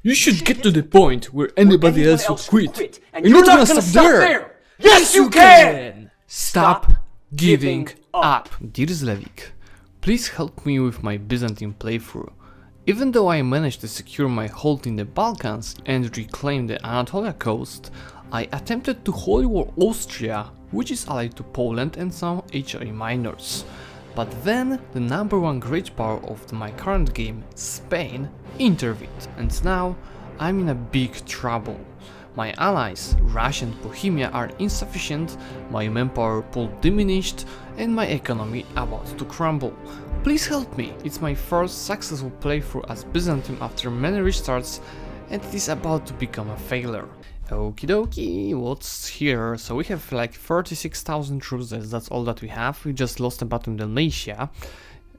You should get to the point where anybody else would quit. And you're not gonna stop there! Yes, you can! Stop giving up. Dear Zlewikk, please help me with my Byzantium playthrough. Even though I managed to secure my hold in the Balkans and reclaim the Anatolia coast, I attempted to holy war Austria, which is allied to Poland and some HRE minors. But then the #1 great power of my current game, Spain, intervened, and now I'm in a big trouble. My allies, Russia and Bohemia, are insufficient, my manpower pool diminished, and my economy about to crumble. Please help me, it's my first successful playthrough as Byzantium after many restarts, and it is about to become a failure. Okie dokie, what's here? So we have like 36,000 troops, that's all that we have. We just lost a battle in Dalmatia.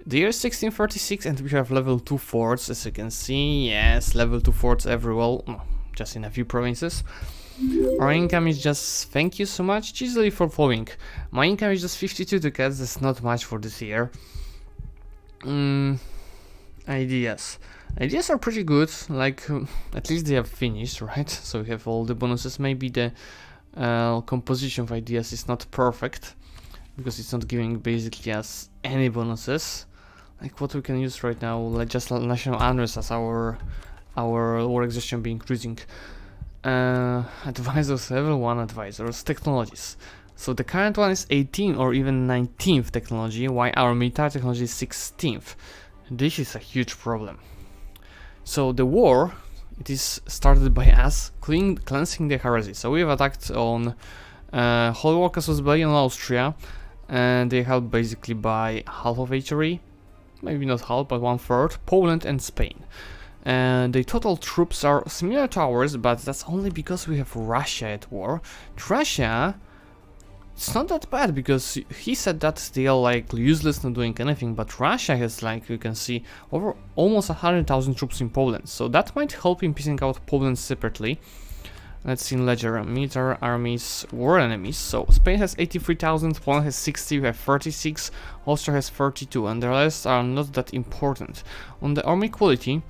The year is 1636 and we have level 2 forts, as you can see. Yes, level 2 forts everywhere, just in a few provinces. Our income is just, thank you so much, easily for following. My income is just 52 ducats, that's not much for this year. Ideas are pretty good, like, at least they have finished, right? So we have all the bonuses. Maybe the composition of ideas is not perfect, because it's not giving basically us any bonuses. Like what we can use right now, like just national unrest as our war exhaustion be increasing. Advisors, level 1 advisors, technologies. So the current one is 18 or even 19th technology, while our military technology is 16th. This is a huge problem. So the war, it is started by us cleansing the heresy. So we have attacked on Holy War Casus Belli on Austria, and they held basically by half of HRE, maybe not half, but 1/3, Poland and Spain. And the total troops are similar to ours, but that's only because we have Russia at war. Russia, it's not that bad, because he said that they are like useless, not doing anything, but Russia has, like you can see, over almost 100,000 troops in Poland, so that might help in piecing out Poland separately. Let's see in ledger, military armies, war enemies. So Spain has 83,000, Poland has 60, we have 36, Austria has 32, and the rest are not that important. On the army quality,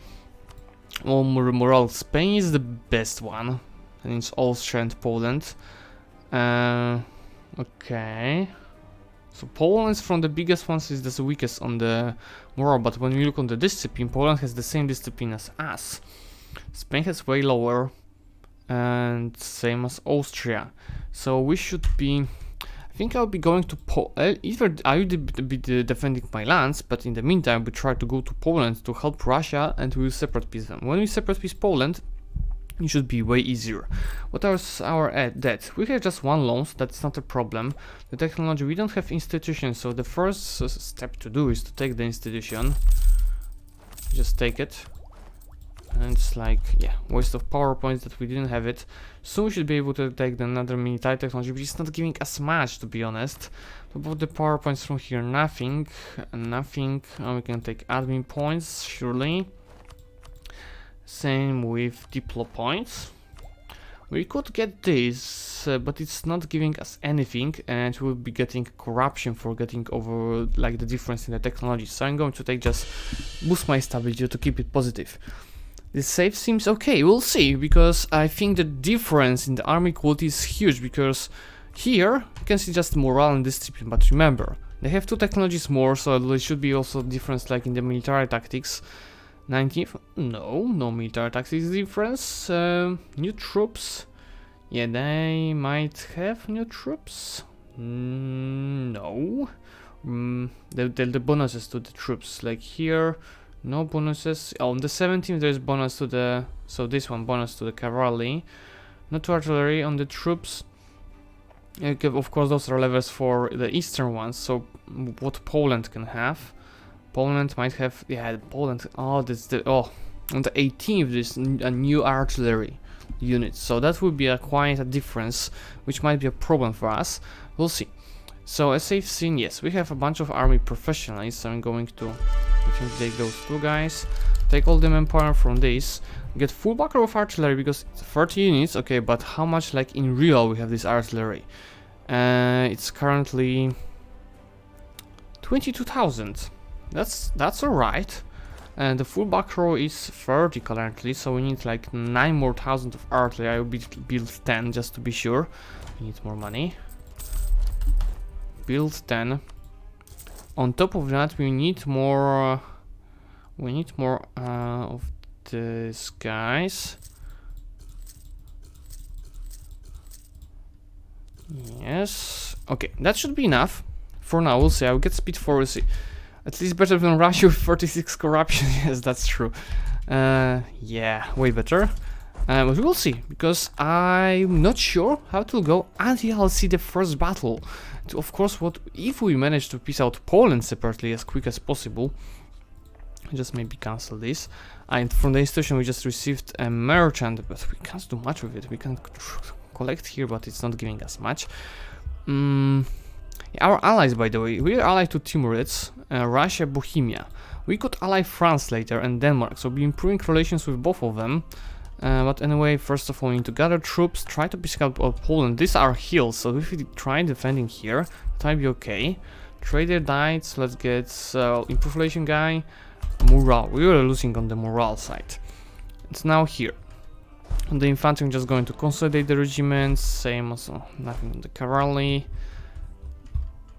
well, morale, Spain is the best one, and it's Austria and Poland. Okay, so Poland is from the biggest ones, is the weakest on the morale, but when we look on the discipline, Poland has the same discipline as us. Spain has way lower, and same as Austria. So we should be, I think I'll be going to either I will be defending my lands, but in the meantime we try to go to Poland to help Russia, and we will separate peace them. When we separate peace Poland, it should be way easier. What is our debt? We have just one loan, so that's not a problem. The technology, we don't have institutions, so the first step to do is to take the institution. Just take it. And it's like, yeah, waste of PowerPoints that we didn't have it. So we should be able to take another military technology, which is not giving us much, to be honest. About the PowerPoints from here, nothing. We can take admin points, surely. Same with diplo points. We could get this, but it's not giving us anything, and we'll be getting corruption for getting over like the difference in the technology. So I'm going to take just boost my stability to keep it positive. This save seems okay, we'll see, because I think the difference in the army quality is huge, because here you can see just morale and discipline, but remember, they have 2 technologies more, so there should be also difference like in the military tactics. 19th, no military tactics difference. New troops, yeah, they might have new troops. No, the bonuses to the troops, like here, no bonuses. On the 17th there's bonus to the, so this one bonus to the cavalry, not to artillery. On the troops, of course those are levels for the eastern ones, so what Poland can have. Poland might have, yeah, Poland, on the 18th there's a new artillery unit, so that would be quite a difference, which might be a problem for us. We'll see. So as I've seen, yes, we have a bunch of army professionals, so I'm going to, I think, take those 2 guys, take all the manpower from this, get full backer of artillery, because it's 30 units, okay, but how much like in real we have this artillery? It's currently 22,000. That's alright. And the full back row is 30 currently, so we need like 9 more thousand of artillery. I will build 10 just to be sure. We need more money. Build 10. On top of that, we need more. Of these guys. Yes. Okay, that should be enough. For now, we'll see. I'll get speed 4. We'll see. At least better than Russia with 46 corruption. Yes, that's true. Yeah, way better. But we'll see, because I'm not sure how it will go until I'll see the first battle. Of course, what if we manage to piece out Poland separately as quick as possible? Just maybe cancel this. And from the institution we just received a merchant, but we can't do much with it. We can collect here, but it's not giving us much. Our allies, by the way, we are allied to Timurids, Russia, Bohemia. We could ally France later and Denmark, so we'll be improving relations with both of them. But anyway, first of all, we need to gather troops, try to piece out Poland. These are hills, so if we try defending here, it might be okay. Trader died, so let's get improve relation guy. Morale, we were losing on the morale side. It's now here. The infantry are just going to consolidate the regiments, same as nothing on the cavalry.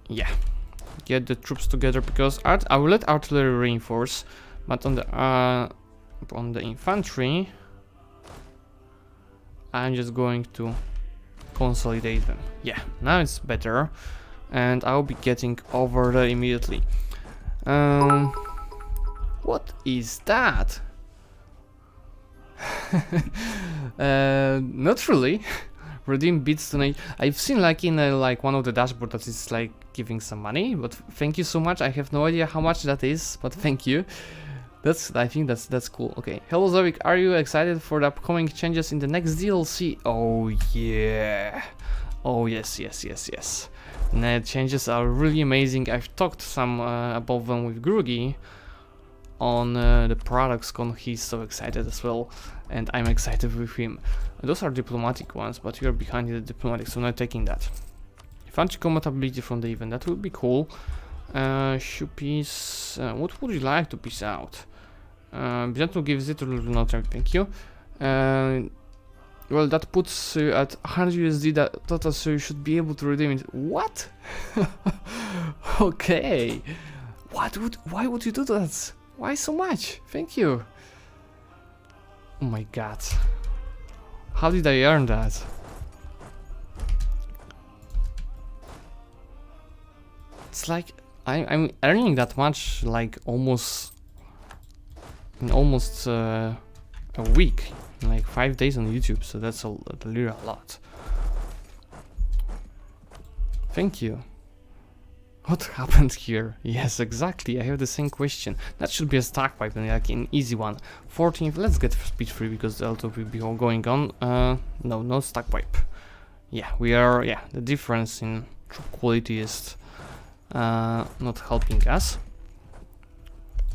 Yeah, get the troops together, because I will let artillery reinforce, but on the infantry, I'm just going to consolidate them. Yeah, now it's better, and I'll be getting over there immediately. What is that? Not really. Redeem bits tonight. I've seen like in like one of the dashboard that is like giving some money, but thank you so much. I have no idea how much that is, but thank you. I think that's cool. Okay, hello Zlewikk, are you excited for the upcoming changes in the next DLC? Oh yeah. Oh yes. The changes are really amazing. I've talked some about them with Grugi on the products con. He's so excited as well, and I'm excited with him. Those are diplomatic ones, but you're behind the diplomatic, so not taking that. Infantry combat ability from the event, that would be cool. Shoe piece, what would you like to piece out? Byzantium gives it to not thank you. Well, that puts you at 100 USD that total, so you should be able to redeem it. What? Okay. Why would you do that? Why so much? Thank you. Oh my god. How did I earn that? It's like I'm earning that much like almost a week, like 5 days on YouTube, so that's a lot. Thank you. What happened here? Yes, exactly. I have the same question. That should be a stack pipe, and like an easy one. 14th. Let's get speed 3 because the auto will be all going on. No stack pipe. Yeah, we are. Yeah, the difference in quality is not helping us.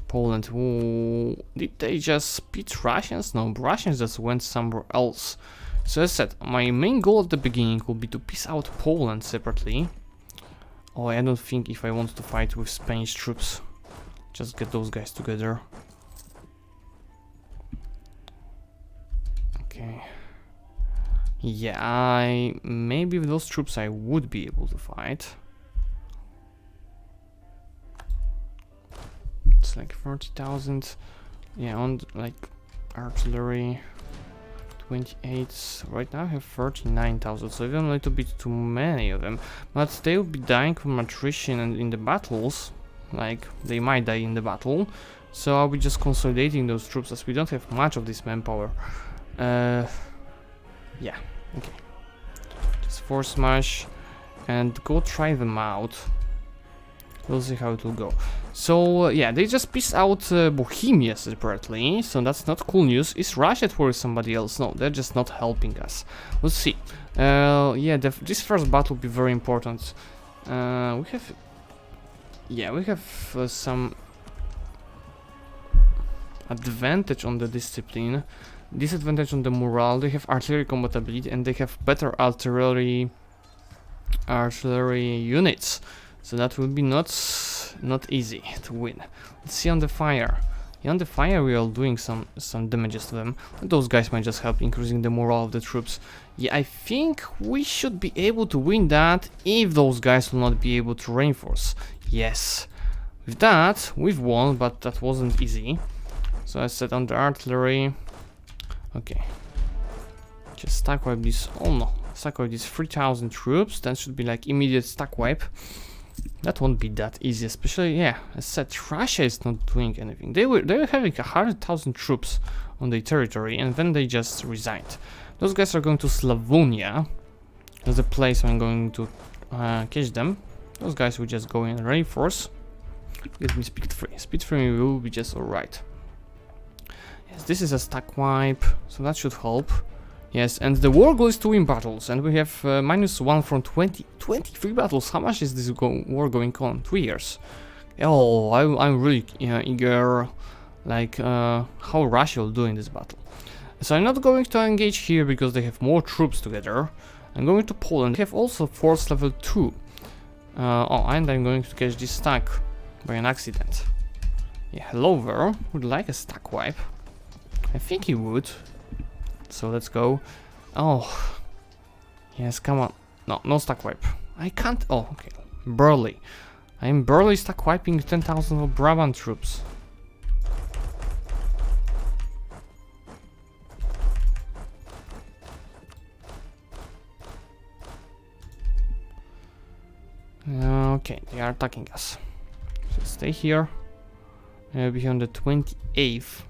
Poland. Ooh, did they just beat Russians? No, Russians just went somewhere else. So as I said, my main goal at the beginning will be to piece out Poland separately. Oh, I don't think if I want to fight with Spanish troops. Just get those guys together. Okay. Yeah, maybe with those troops I would be able to fight. It's like 30,000. Yeah, on like artillery. 28. Right now I have 39,000, so even a little bit too many of them. But they will be dying from attrition and in the battles. Like, they might die in the battle. So I'll be just consolidating those troops as we don't have much of this manpower. Yeah, okay. Just force smash and go try them out. We'll see how it will go. So yeah, they just pieced out Bohemia separately, so that's not cool news. Is Russia for somebody else? No, they're just not helping us. Let's see. Yeah, this first battle will be very important. We have some advantage on the discipline, disadvantage on the morale. They have artillery combat ability, and they have better artillery units. So that will be not easy to win. Let's see on the fire. On the fire we are doing some damages to them. Those guys might just help increasing the morale of the troops. Yeah, I think we should be able to win that if those guys will not be able to reinforce. Yes. With that, we've won, but that wasn't easy. So I set on the artillery. Okay. Just stack wipe these. Oh no. Stack wipe these 3,000 troops. That should be like immediate stack wipe. That won't be that easy, especially, yeah, as said, Russia is not doing anything. They were having 100,000 troops on their territory, and then they just resigned. Those guys are going to Slavonia. That's the place I'm going to catch them. Those guys will just go in and reinforce. Give me speed 3. Speed 3 will be just alright. Yes, this is a stack wipe, so that should help. Yes, and the war goal is to win battles, and we have -1 from 23 battles. How much is this war going on? 3 years. Oh, I'm really eager, like, how Russia will do in this battle. So I'm not going to engage here because they have more troops together. I'm going to Poland. They have also force level 2. Oh, and I'm going to catch this stack by an accident. Yeah, hello there. Would like a stack wipe. I think he would. So let's go. Oh, yes, come on. No, no stack wipe. I can't. Oh, okay. Barely. I'm barely stack wiping 10,000 of Brabant troops. Okay, they are attacking us. So stay here. Be on the 28th.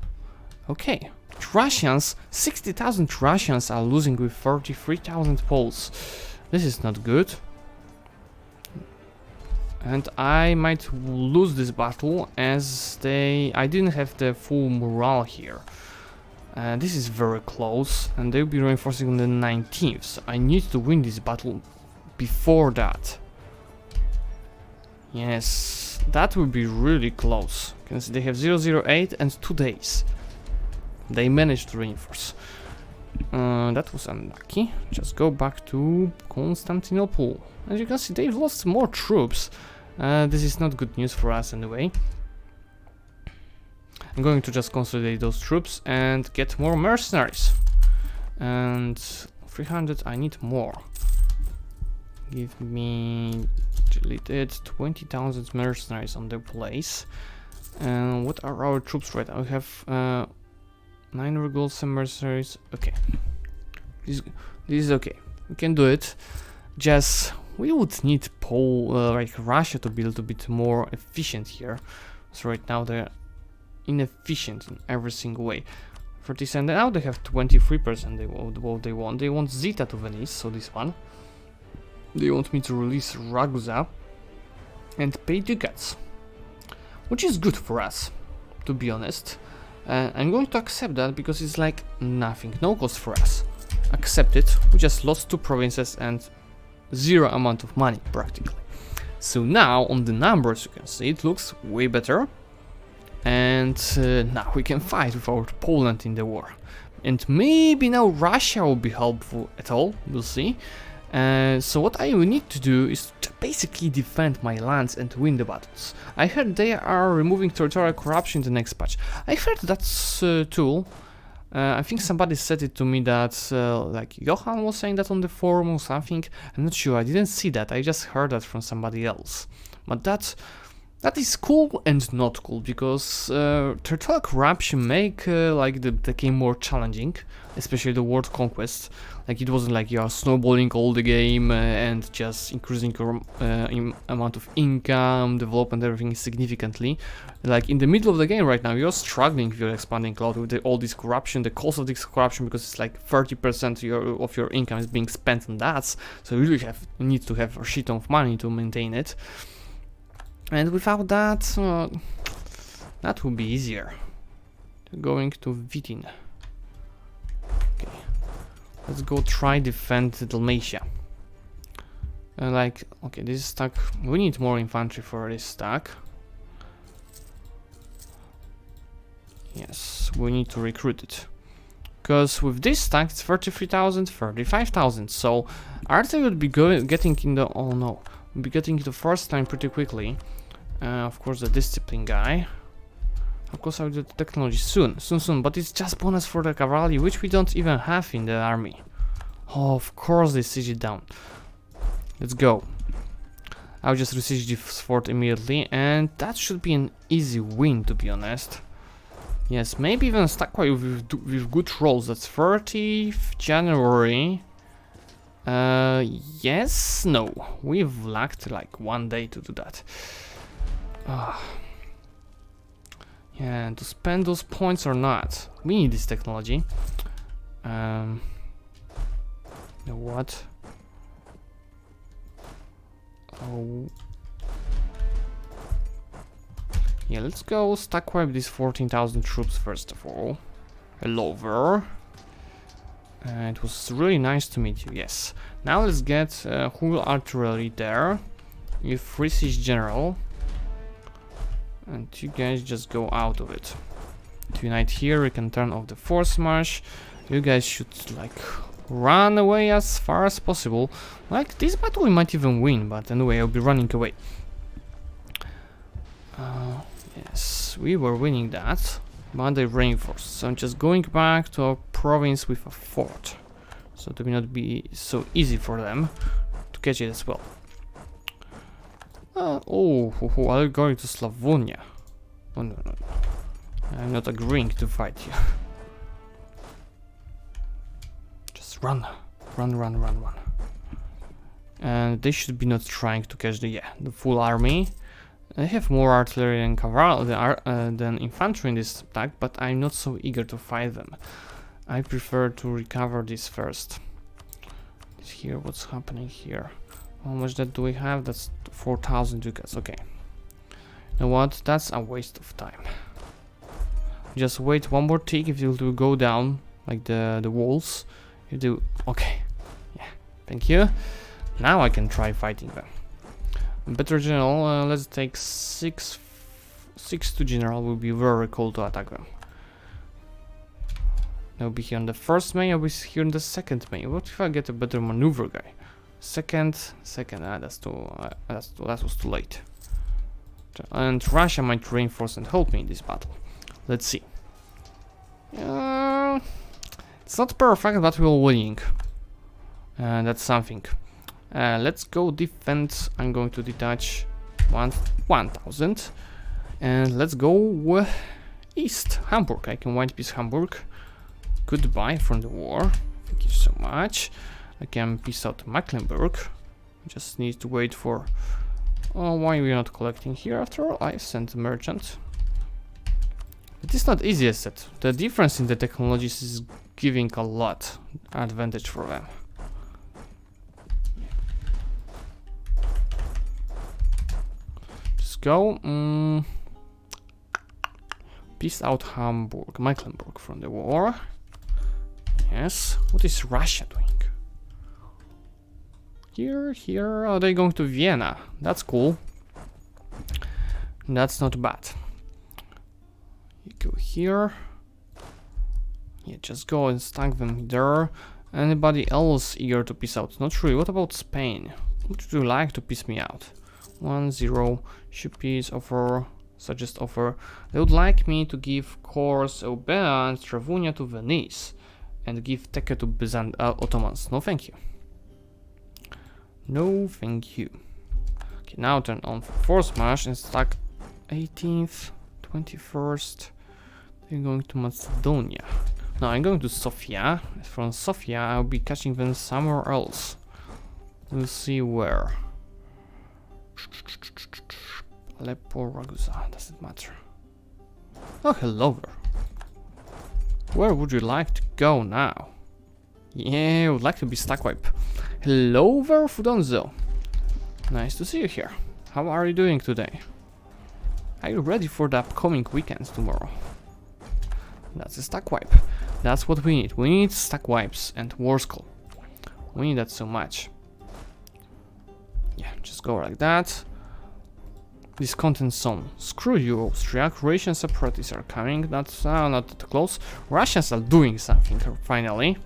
Okay. Russians, 60,000 Russians are losing with 33,000 Poles. This is not good. And I might lose this battle as I didn't have the full morale here. This is very close, and they'll be reinforcing on the 19th. So I need to win this battle before that. Yes, that will be really close. You can see they have 008 and 2 days. They managed to reinforce. That was unlucky. Just go back to Constantinople. As you can see, they've lost more troops. This is not good news for us anyway. I'm going to just consolidate those troops and get more mercenaries. And 300, I need more. Give me, delete it, 20,000 mercenaries on the place. And what are our troops right now? We have 9 regulars, some mercenaries. Okay, this is okay. We can do it. Just we would need like Russia to be a little bit more efficient here. So right now they're inefficient in every single way. 30%. Now they have 23%. They want. They want Zita to Venice. So this one. They want me to release Ragusa and pay ducats, which is good for us, to be honest. I'm going to accept that because it's like nothing, no cost for us. Accept it. We just lost 2 provinces and 0 amount of money practically. So now on the numbers you can see it looks way better. And now we can fight without Poland in the war. And maybe now Russia will be helpful at all, we'll see. So what I will need to do is to basically defend my lands and win the battles. I heard they are removing territorial corruption in the next patch. I heard that's tool. I think somebody said it to me that like Johan was saying that on the forum or something. I'm not sure, I didn't see that, I just heard that from somebody else. But that is cool and not cool, because territorial corruption make like the game more challenging, especially the world conquest. Like it wasn't like you are snowballing all the game and just increasing your amount of income, development, everything significantly. Like in the middle of the game right now, you're struggling with your expanding cloud with all this corruption, the cost of this corruption, because it's like 30% of your income is being spent on that. So you really need to have a shit ton of money to maintain it. And without that, that would be easier. Going to Vitin. Okay, let's go try defend Dalmatia. Like, okay, this is stuck. We need more infantry for this stack. Yes, we need to recruit it. Because with this stack, it's 33,000, 35,000. So artillery would be getting in the. Oh no. Be getting the first time pretty quickly. Of course, the discipline guy. Of course I'll do the technology soon, but it's just bonus for the cavalry, which we don't even have in the army. Oh, of course they siege it down. Let's go. I'll just besiege this fort immediately, and that should be an easy win, to be honest. Yes, maybe even stuck with good rolls. That's 30th January. Yes, no. We've lacked like 1 day to do that. Yeah, to spend those points or not. We need this technology. You know what? Oh. Yeah, let's go stack wipe these 14,000 troops first of all. Hello there. It was really nice to meet you, yes. Now let's get whole artillery there. With free siege general. And you guys just go out of it. To unite here, we can turn off the force march. You guys should like run away as far as possible. Like this battle we might even win, but anyway, I'll be running away. Yes, we were winning that, but they reinforced. So I'm just going back to our province with a fort, so it will not be so easy for them to catch it as well. I'm going to Slavonia. Oh no. I'm not agreeing to fight you. Just run. And they should be not trying to catch the full army. I have more artillery and cavalry than infantry in this attack, but I'm not so eager to fight them. I prefer to recover this first. Here, what's happening here? How much that do we have? That's 4,000 ducats. Okay. You know what? That's a waste of time. Just wait one more tick if you will go down like the walls. You do okay. Yeah. Thank you. Now I can try fighting them. Better general, let's take 6 to general, will be very cool to attack them. I'll be here on the 1st May, I'll be here on the 2nd May. What if I get a better maneuver guy? Second, that was too late. And Russia might reinforce and help me in this battle. Let's see. It's not perfect, but we're winning. That's something. Let's go defend. I'm going to detach 1,000 and let's go east. Hamburg. I can white piece Hamburg. Goodbye from the war. Thank you so much. I can piece out Mecklenburg. Just need to wait for. Oh, why we're not collecting here? After all, I sent a merchant. It is not easy as that. The difference in the technologies is giving a lot advantage for them. Go. Peace out Hamburg, Mecklenburg from the war. Yes. What is Russia doing? Here. Are they going to Vienna? That's cool. That's not bad. You go here. Yeah, just go and stack them there. Anybody else eager to peace out? Not really. What about Spain? Would you like to peace me out? 1-0 ship peace offer, suggest offer. They would like me to give Kors, Eubea and Travunia to Venice and give Teke to Ottomans. No thank you. No thank you. Okay, now turn on force march and stack 18th, 21st. They're going to Macedonia. Now I'm going to Sofia. From Sofia I'll be catching them somewhere else. We'll see where. Aleppo, Ragusa, doesn't matter. Oh, hello there. Where would you like to go now? Yeah, I would like to be stack wipe. Hello there, Fudonzo. Nice to see you here. How are you doing today? Are you ready for the upcoming weekends tomorrow? That's a stack wipe. That's what we need. We need stack wipes and war skull. We need that so much. Yeah, just go like that. This content zone. Screw you, Austria. Croatian separatists are coming. That's not that close. Russians are doing something finally.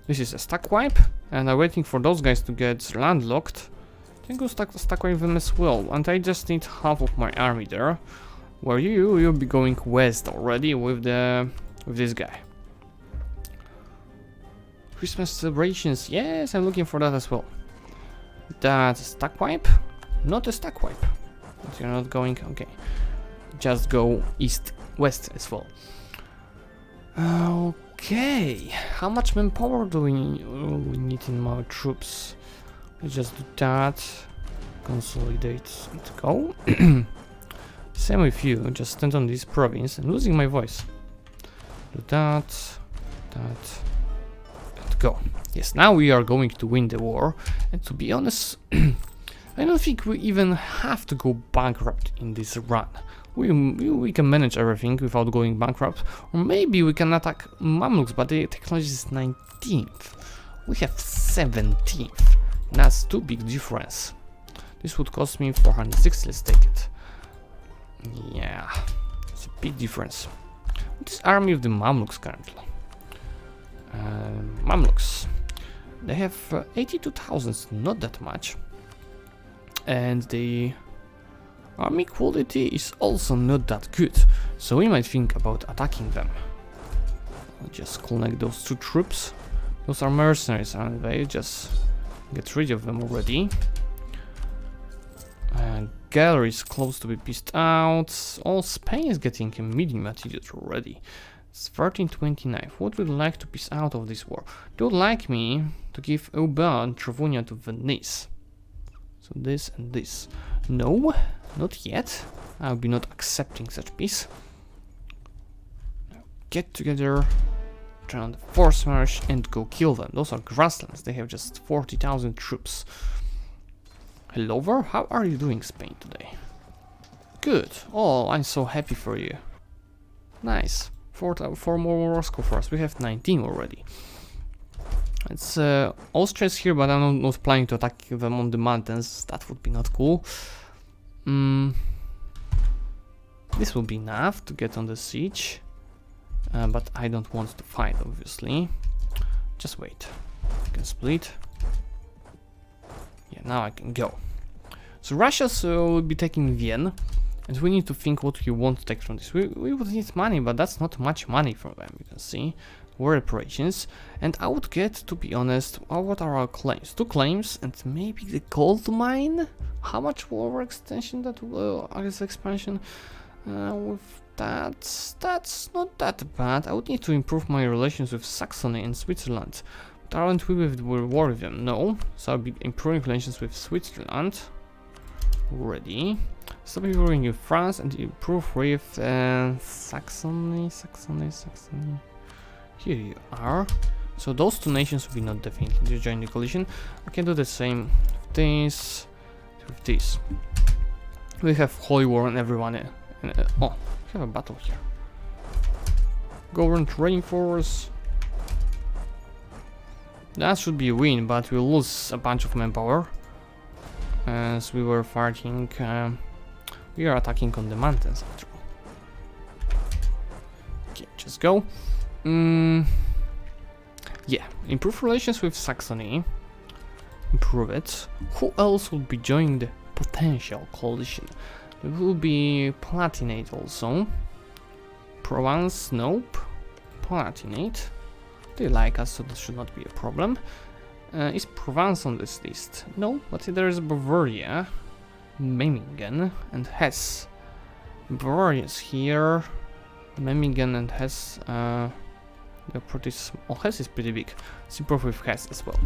This is a stack wipe, and I'm waiting for those guys to get landlocked. I can go stack wipe them as well, and I just need half of my army there. Where you'll be going west already with this guy. Christmas celebrations, yes, I'm looking for that as well. That's a stack wipe? Not a stack wipe. But you're not going, okay. Just go west as well. Okay, how much manpower do we need in our troops? Let's just do that. Consolidate and go. Same with you, just stand on this province. I'm losing my voice. Do that, and go. Yes, now we are going to win the war. And to be honest, I don't think we even have to go bankrupt in this run. We can manage everything without going bankrupt. Or maybe we can attack Mamluks, but the technology is 19th. We have 17th. That's too big difference. This would cost me 460, let's take it. Yeah, it's a big difference. This army of the Mamluks currently. Mamluks. They have 82,000, not that much. And the army quality is also not that good. So we might think about attacking them. I'll just connect those two troops. Those are mercenaries, aren't they? Just get rid of them already. Gallery is close to be pissed out. All Spain is getting a medium attitude already. It's 1329. What would you like to piece out of this war? They would like me to give Euba and Travunia to Venice. So this and this. No, not yet. I'll be not accepting such peace. Now get together, turn on the force march and go kill them. Those are grasslands. They have just 40,000 troops. Hello there, how are you doing, Spain, today? Good. Oh, I'm so happy for you. Nice. Four more Moscow for us. We have 19 already. It's Austria's here, but I'm not planning to attack them on the mountains. That would be not cool. This will be enough to get on the siege. But I don't want to fight, obviously. Just wait. I can split. Yeah, now I can go. So Russia will be taking Vienna, and we need to think what we want to take from this. We would need money, but that's not much money from them, you can see. War reparations, and I would get, to be honest, what are our claims? 2 claims, and maybe the gold mine? How much war extension that is expansion? With that, that's not that bad. I would need to improve my relations with Saxony and Switzerland. But aren't we with war with them? No. So I'll be improving relations with Switzerland. Already. Stop improving with France and improve with Saxony. Here you are. So those 2 nations will be not definitely join the coalition. I can do the same with this, with this. We have holy war on everyone. Oh, we have a battle here. Government reinforce. That should be a win, but we'll lose a bunch of manpower. As we were fighting, we are attacking on the mountains after all. Okay, just go. Yeah, improve relations with Saxony. Improve it. Who else will be joining the potential coalition? There will be Palatinate also. Provence, nope. Palatinate. They like us, so this should not be a problem. Is Provence on this list? No, but there is Bavaria, Memmingen, and Hesse. Bavaria is here. Memmingen and Hesse. They're pretty small. Oh, Hesse is pretty big. Let's improve with Hesse as well.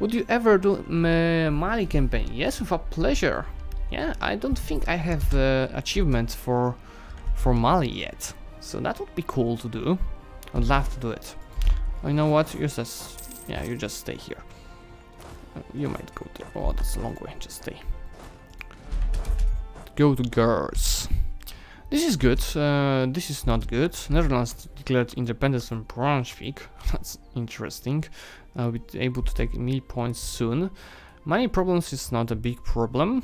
Would you ever do Mali campaign? Yes, with a pleasure. Yeah, I don't think I have achievement for Mali yet, so that would be cool to do. I'd love to do it. You know what? You just stay here. You might go there. Oh, that's a long way. Just stay. Go to Gers. This is good. This is not good. Netherlands declared independence from Braunschweig. That's interesting. I'll be able to take meal points soon. Money problems is not a big problem.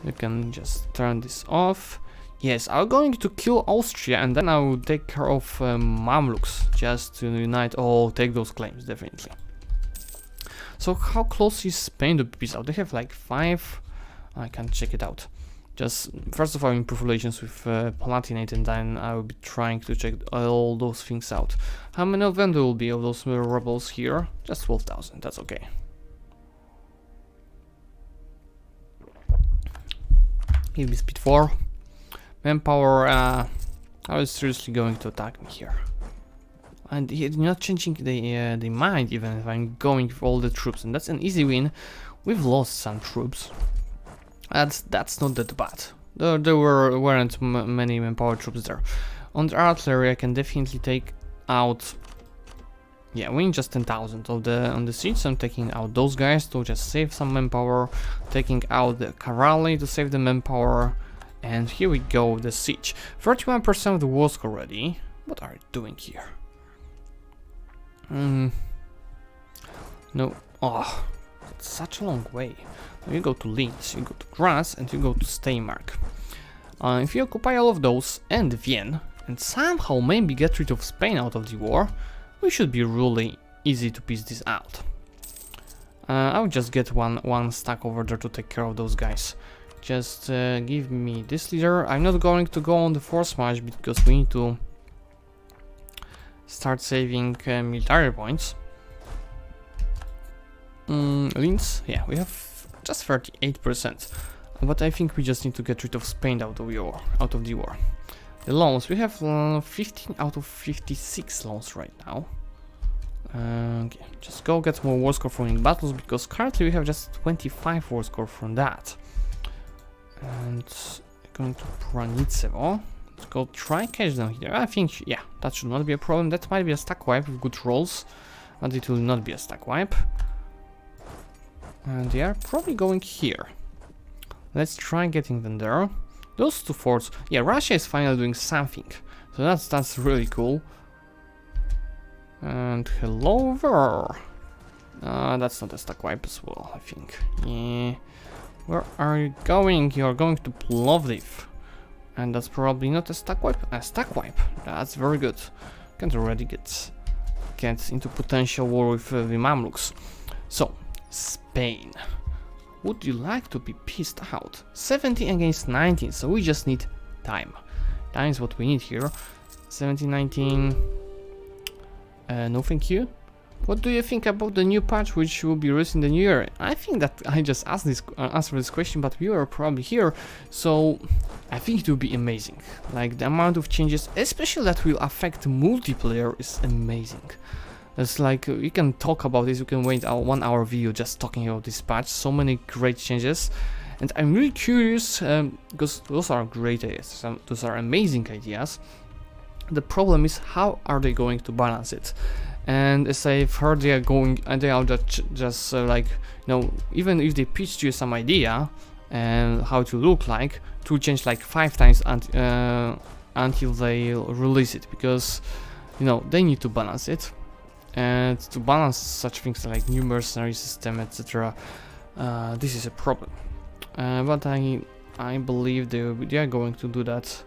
You can just turn this off. Yes, I'm going to kill Austria and then I will take care of Mamluks just to unite. Oh, take those claims, definitely. So how close is Spain to peace out? They have like 5. I can check it out. Just first of all improve relations with Palatinate, and then I will be trying to check all those things out. How many of them there will be of those rebels here? Just 12,000, that's okay. Give me speed 4. Manpower, I was seriously going to attack me here. And he's not changing the mind even if I'm going with all the troops, and that's an easy win. We've lost some troops. That's not that bad. There weren't many manpower troops there. On the artillery, I can definitely take out. Yeah, we need just 10,000 on the siege. So I'm taking out those guys to just save some manpower, taking out the cavalry to save the manpower, and here we go. The siege. 31% of the walls already. What are you doing here? No. Oh, that's such a long way. You go to Linz, you go to Graz, and you go to Steiermark. If you occupy all of those and Vienna, and somehow maybe get rid of Spain out of the war, we should be really easy to piece this out. I would just get one stack over there to take care of those guys. Just give me this leader. I'm not going to go on the force march because we need to start saving military points. Linz, yeah, we have just 38%, but I think we just need to get rid of Spain out of the war. The loans, we have 15 out of 56 loans right now. Okay, just go get more war score from in battles, because currently we have just 25 war score from that. And going to Branicevo. Let's go try catch them here. I think, yeah, that should not be a problem. That might be a stack wipe with good rolls, but it will not be a stack wipe. And they are probably going here. Let's try getting them there. Those two forts. Yeah, Russia is finally doing something. So that's really cool. And hello there. That's not a stack wipe as well, I think. Yeah. Where are you going? You're going to Plovdiv. And that's probably not a stack wipe. A stack wipe. That's very good. Can't already get into potential war with the Mamluks. So, Spain. Would you like to be pissed out? 17 against 19, so we just need time. Time is what we need here. 17, 19. No thank you. What do you think about the new patch which will be released in the new year? I think that I just answered this question, but you are probably here, so I think it will be amazing. Like, the amount of changes, especially that will affect multiplayer, is amazing. It's like, you can talk about this, you can wait a 1 hour video just talking about this patch. So many great changes, and I'm really curious, because those are great ideas, those are amazing ideas. The problem is, how are they going to balance it? And as I've heard, they are just like, you know, even if they pitch you some idea and how to look like, to change like 5 times until they release it, because, you know, they need to balance it. And to balance such things like new mercenary system, etc., this is a problem. But I believe they are going to do that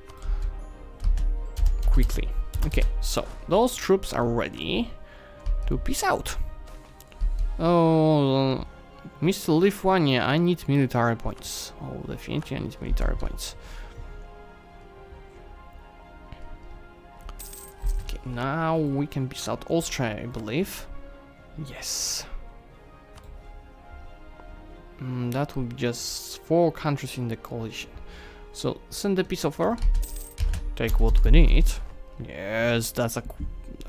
quickly. Okay, so those troops are ready to peace out. Oh, Mr. Lithuania, I need military points. Oh, definitely I need military points. Okay, now we can peace out Austria, I believe. Yes. That will be just 4 countries in the coalition. So send the peace offer. Take what we need. Yes, that's a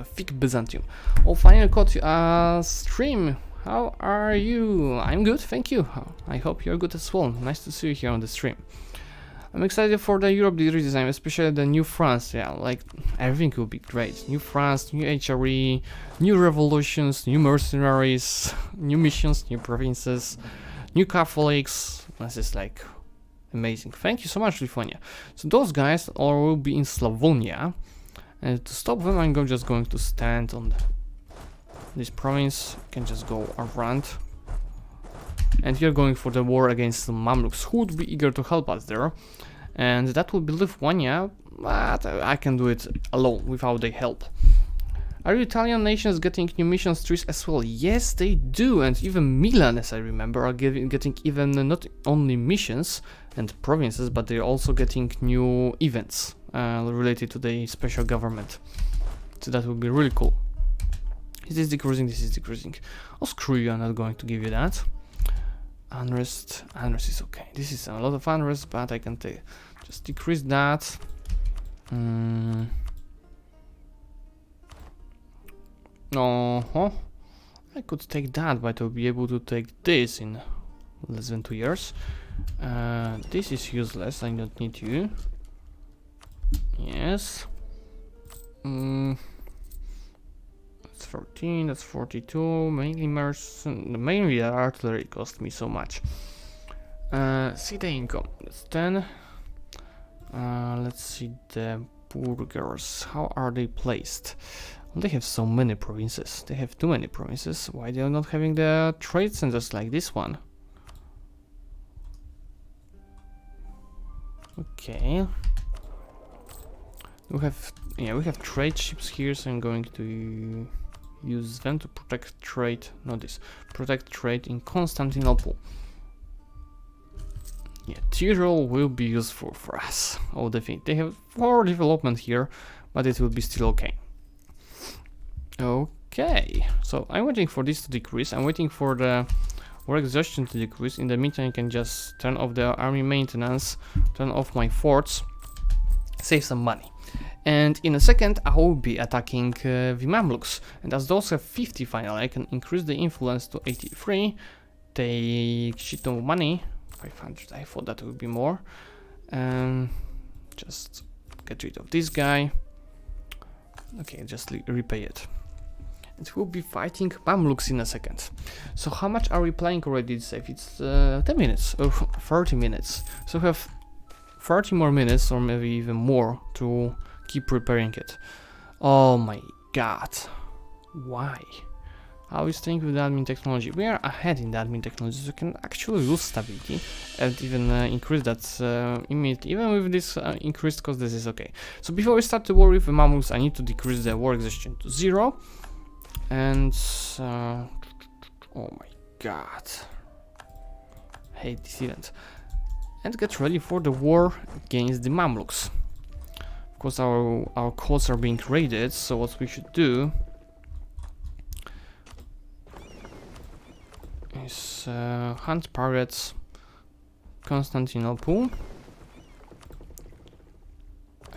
thick Byzantium. Oh, finally caught a stream. How are you? I'm good, thank you. I hope you're good as well. Nice to see you here on the stream. I'm excited for the Europe redesign, especially the New France. Yeah, like, everything will be great. New France, new HRE, new revolutions, new mercenaries, new missions, new provinces, new Catholics. This is like amazing. Thank you so much, Lithuania. So those guys all will be in Slavonia. And to stop them, I'm just going to stand on this province. Can just go around. And we are going for the war against the Mamluks, who would be eager to help us there. And that would be Lithuania, but I can do it alone without their help. Are Italian nations getting new missions trees as well? Yes, they do, and even Milan, as I remember, are getting even not only missions and provinces, but they're also getting new events related to the special government. So that would be really cool. Is this decreasing? This is decreasing. Oh, screw you, I'm not going to give you that. Unrest is okay. This is a lot of unrest, but I can just decrease that. I could take that, but I'll be able to take this in less than 2 years. This is useless, I don't need you. Yes. That's 14, that's 42. Mainly the artillery cost me so much. See the income, that's 10. Let's see the burghers. How are they placed? Well, they have so many provinces. They have too many provinces. Why they are not having the trade centers like this one? Okay. We have trade ships here, so I'm going to use them to protect trade. Not this. Protect trade in Constantinople. Yeah, Tyrol will be useful for us. Oh, definitely. They have 4 development here, but it will be still okay. Okay, so I'm waiting for this to decrease. I'm waiting for the war exhaustion to decrease. In the meantime, I can just turn off the army maintenance, turn off my forts, save some money. And in a second, I will be attacking the Mamluks. And as those have 50 finally, I can increase the influence to 83. Take shit ton of money. 500, I thought that would be more. Just get rid of this guy. Okay, just repay it. And we'll be fighting Mamluks in a second. So how much are we playing already? Safe? It's 10 minutes or 30 minutes. So we have 30 more minutes or maybe even more to keep preparing it. Oh my god. Why? How is staying with the admin technology? We are ahead in the admin technology, so we can actually lose stability and even increase that immediately. Even with this increased cost, this is okay. So before we start the war with the Mamluks, I need to decrease the war exhaustion to 0. And oh my god, hate this event. And get ready for the war against the Mamluks. Of course, our coasts are being raided, so what we should do is hunt pirates, Constantinople.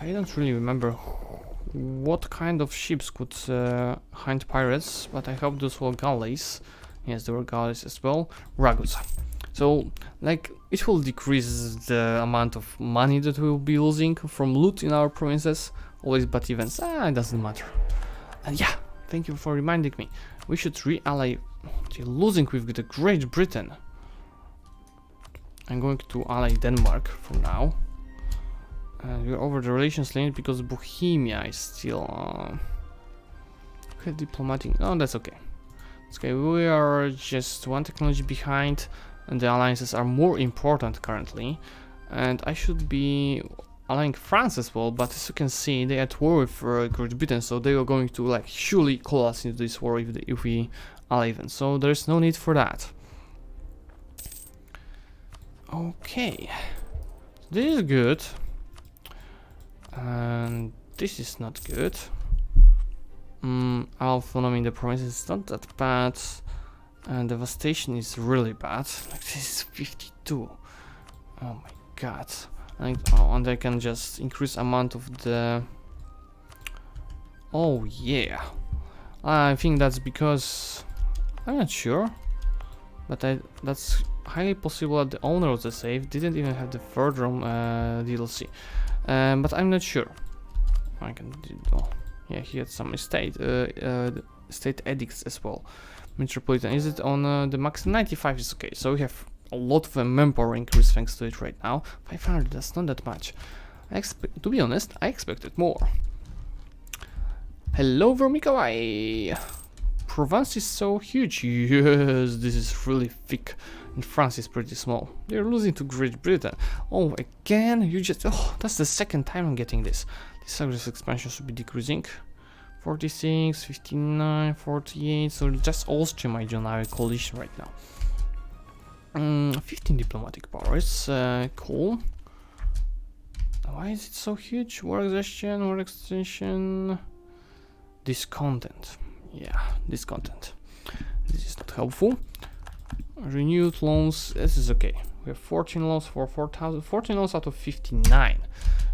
I don't really remember what kind of ships could hunt pirates, but I hope those were galleys. Yes, there were galleys as well. Ragusa. So, like, it will decrease the amount of money that we will be losing from loot in our provinces. Always bad events. It doesn't matter. And yeah, thank you for reminding me. We should re-ally. They're losing with the Great Britain. I'm going to ally Denmark for now. We're over the relations limit because Bohemia is still okay, diplomatic. Oh, that's okay. It's okay. We are just one technology behind, and the alliances are more important currently. And I should be allying France as well, but as you can see, they are at war with Great Britain, so they are going to like surely call us into this war if we ally them. So there's no need for that. Okay, this is good. And this is not good. Autonomy in the province is not that bad. And devastation is really bad. Like, this is 52. Oh my god. And I can just increase amount of the... Oh yeah. I think that's because... I'm not sure. But that's highly possible that the owner of the save didn't even have the third room DLC. But I'm not sure. I can do. Yeah, he had some state edicts as well. Metropolitan. Is it on the max? 95 is okay. So we have a lot of manpower increase thanks to it right now. 500. That's not that much. To be honest, I expected more. Hello, Vermikolai. Provence is so huge. Yes, this is really thick. And France is pretty small. They're losing to Great Britain. Oh, again? You just... Oh, that's the second time I'm getting this. This aggressive expansion should be decreasing. 46, 59, 48. So just Austria might join our coalition right now. 15 diplomatic powers. Cool. Why is it so huge? War extension. Discontent. Yeah, discontent. This is not helpful. Renewed loans. This is okay. We have 14 loans for 4,000. 14 loans out of 59.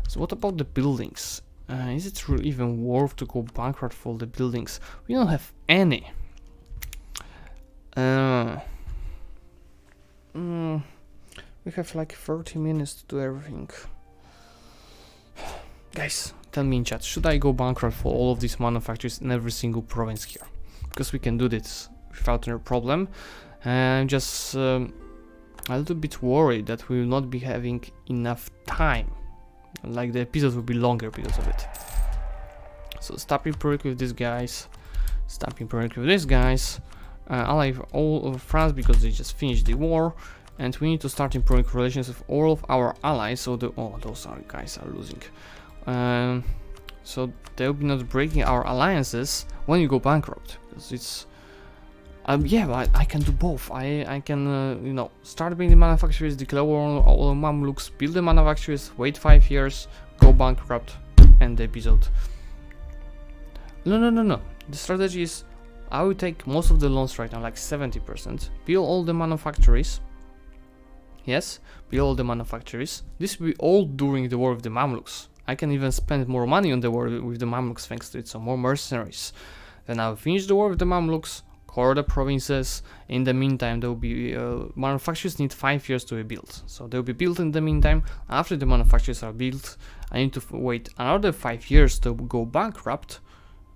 So what about the buildings? Is it really even worth to go bankrupt for the buildings? We don't have any. We have like 30 minutes to do everything. Guys, tell me in chat, should I go bankrupt for all of these manufacturers in every single province here? Because we can do this without any problem. I'm just a little bit worried that we will not be having enough time. Like the episode will be longer because of it. So stop improving with these guys. Stop improving with these guys. Ally all of France because they just finished the war. And we need to start improving relations with all of our allies. So those guys are losing. So they'll be not breaking our alliances when you go bankrupt. Because it's yeah, but I can do both. I can you know, start building manufacturers, declare war on all Mamluks, build the manufacturers, wait 5 years, go bankrupt, end the episode. No. The strategy is I will take most of the loans right now, like 70%, build all the manufacturers. Yes, build all the manufacturers. This will be all during the war with the Mamluks. I can even spend more money on the war with the Mamluks thanks to it, so more mercenaries. Then I'll finish the war with the Mamluks, core the provinces. In the meantime, there will be manufacturers need 5 years to be built, so they'll be built in the meantime. After the manufacturers are built, I need to wait another 5 years to go bankrupt.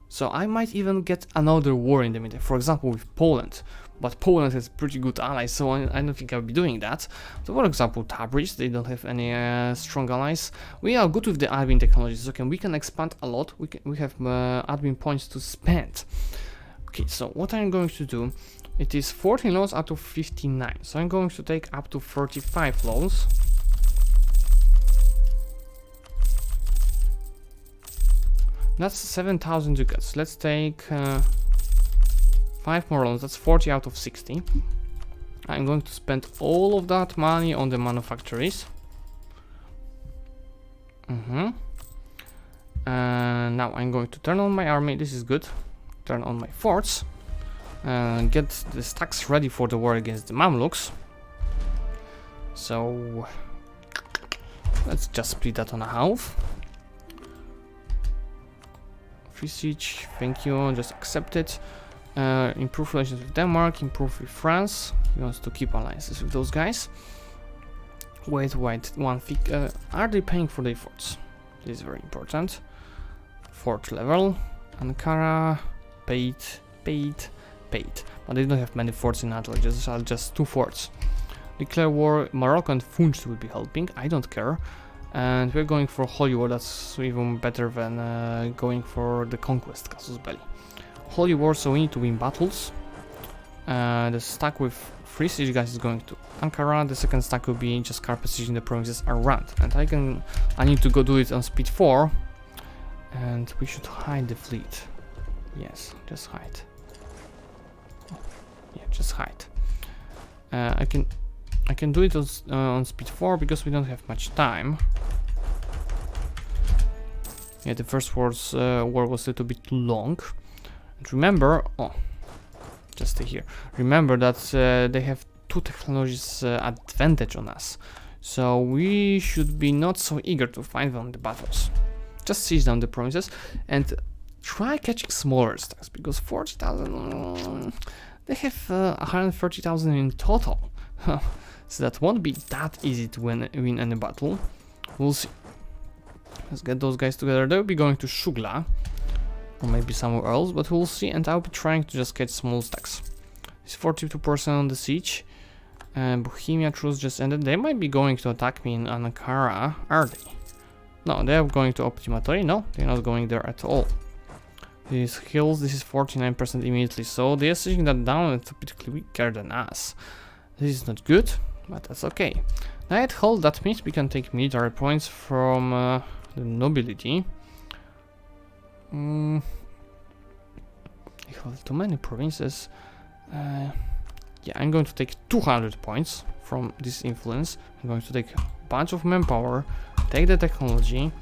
So I might even get another war in the meantime, for example with Poland. But Poland has pretty good allies, so I don't think I'll be doing that. So for example, Tabriz, they don't have any strong allies. We are good with the admin technologies, okay, we can expand a lot. We have admin points to spend. Okay, so what I'm going to do, it is 14 loans out of 59. So I'm going to take up to 35 loans. That's 7,000 ducats. Let's take 5 more loans. That's 40 out of 60. I'm going to spend all of that money on the manufacturers. Now I'm going to turn on my army. This is good. Turn on my forts. Get the stacks ready for the war against the Mamluks. So let's just split that on a half. Free siege, thank you, just accept it. Improve relations with Denmark, improve with France. He wants to keep alliances with those guys. Wait, one thing. Are they paying for their forts? This is very important. Fort level. Ankara, paid. But they don't have many forts in Anatolia, just 2 forts. Declare war, Morocco and Funch will be helping, I don't care. And we're going for Holy War, that's even better than going for the Conquest, Casus Belli. Holy War, so we need to win battles. The stack with 3 siege guys is going to Ankara, the second stack will be just carpet siege in the provinces around. And I need to go do it on speed 4. And we should hide the fleet. Yes, just hide. Yeah, just hide. I can do it on speed 4 because we don't have much time. Yeah, the first war was a little bit too long. And remember, just stay here. Remember that they have 2 technologies advantage on us. So we should be not so eager to fight them in the battles. Just siege down the provinces and try catching smaller stacks because 40,000, they have 130,000 in total. So that won't be that easy to win any battle. We'll see. Let's get those guys together. They'll be going to Shugla or maybe somewhere else, but we'll see. And I'll be trying to just get small stacks. It's 42% on the siege. Bohemia truce just ended. They might be going to attack me in Ankara, are they? No, they're going to Optimatory. No, they're not going there at all. These hills, this is 49% immediately, so they're sitting that down and it's a bit weaker than us. This is not good, but that's okay. Knight hold, that means we can take military points from the nobility. They have too many provinces. Yeah, I'm going to take 200 points from this influence. I'm going to take a bunch of manpower, take the technology,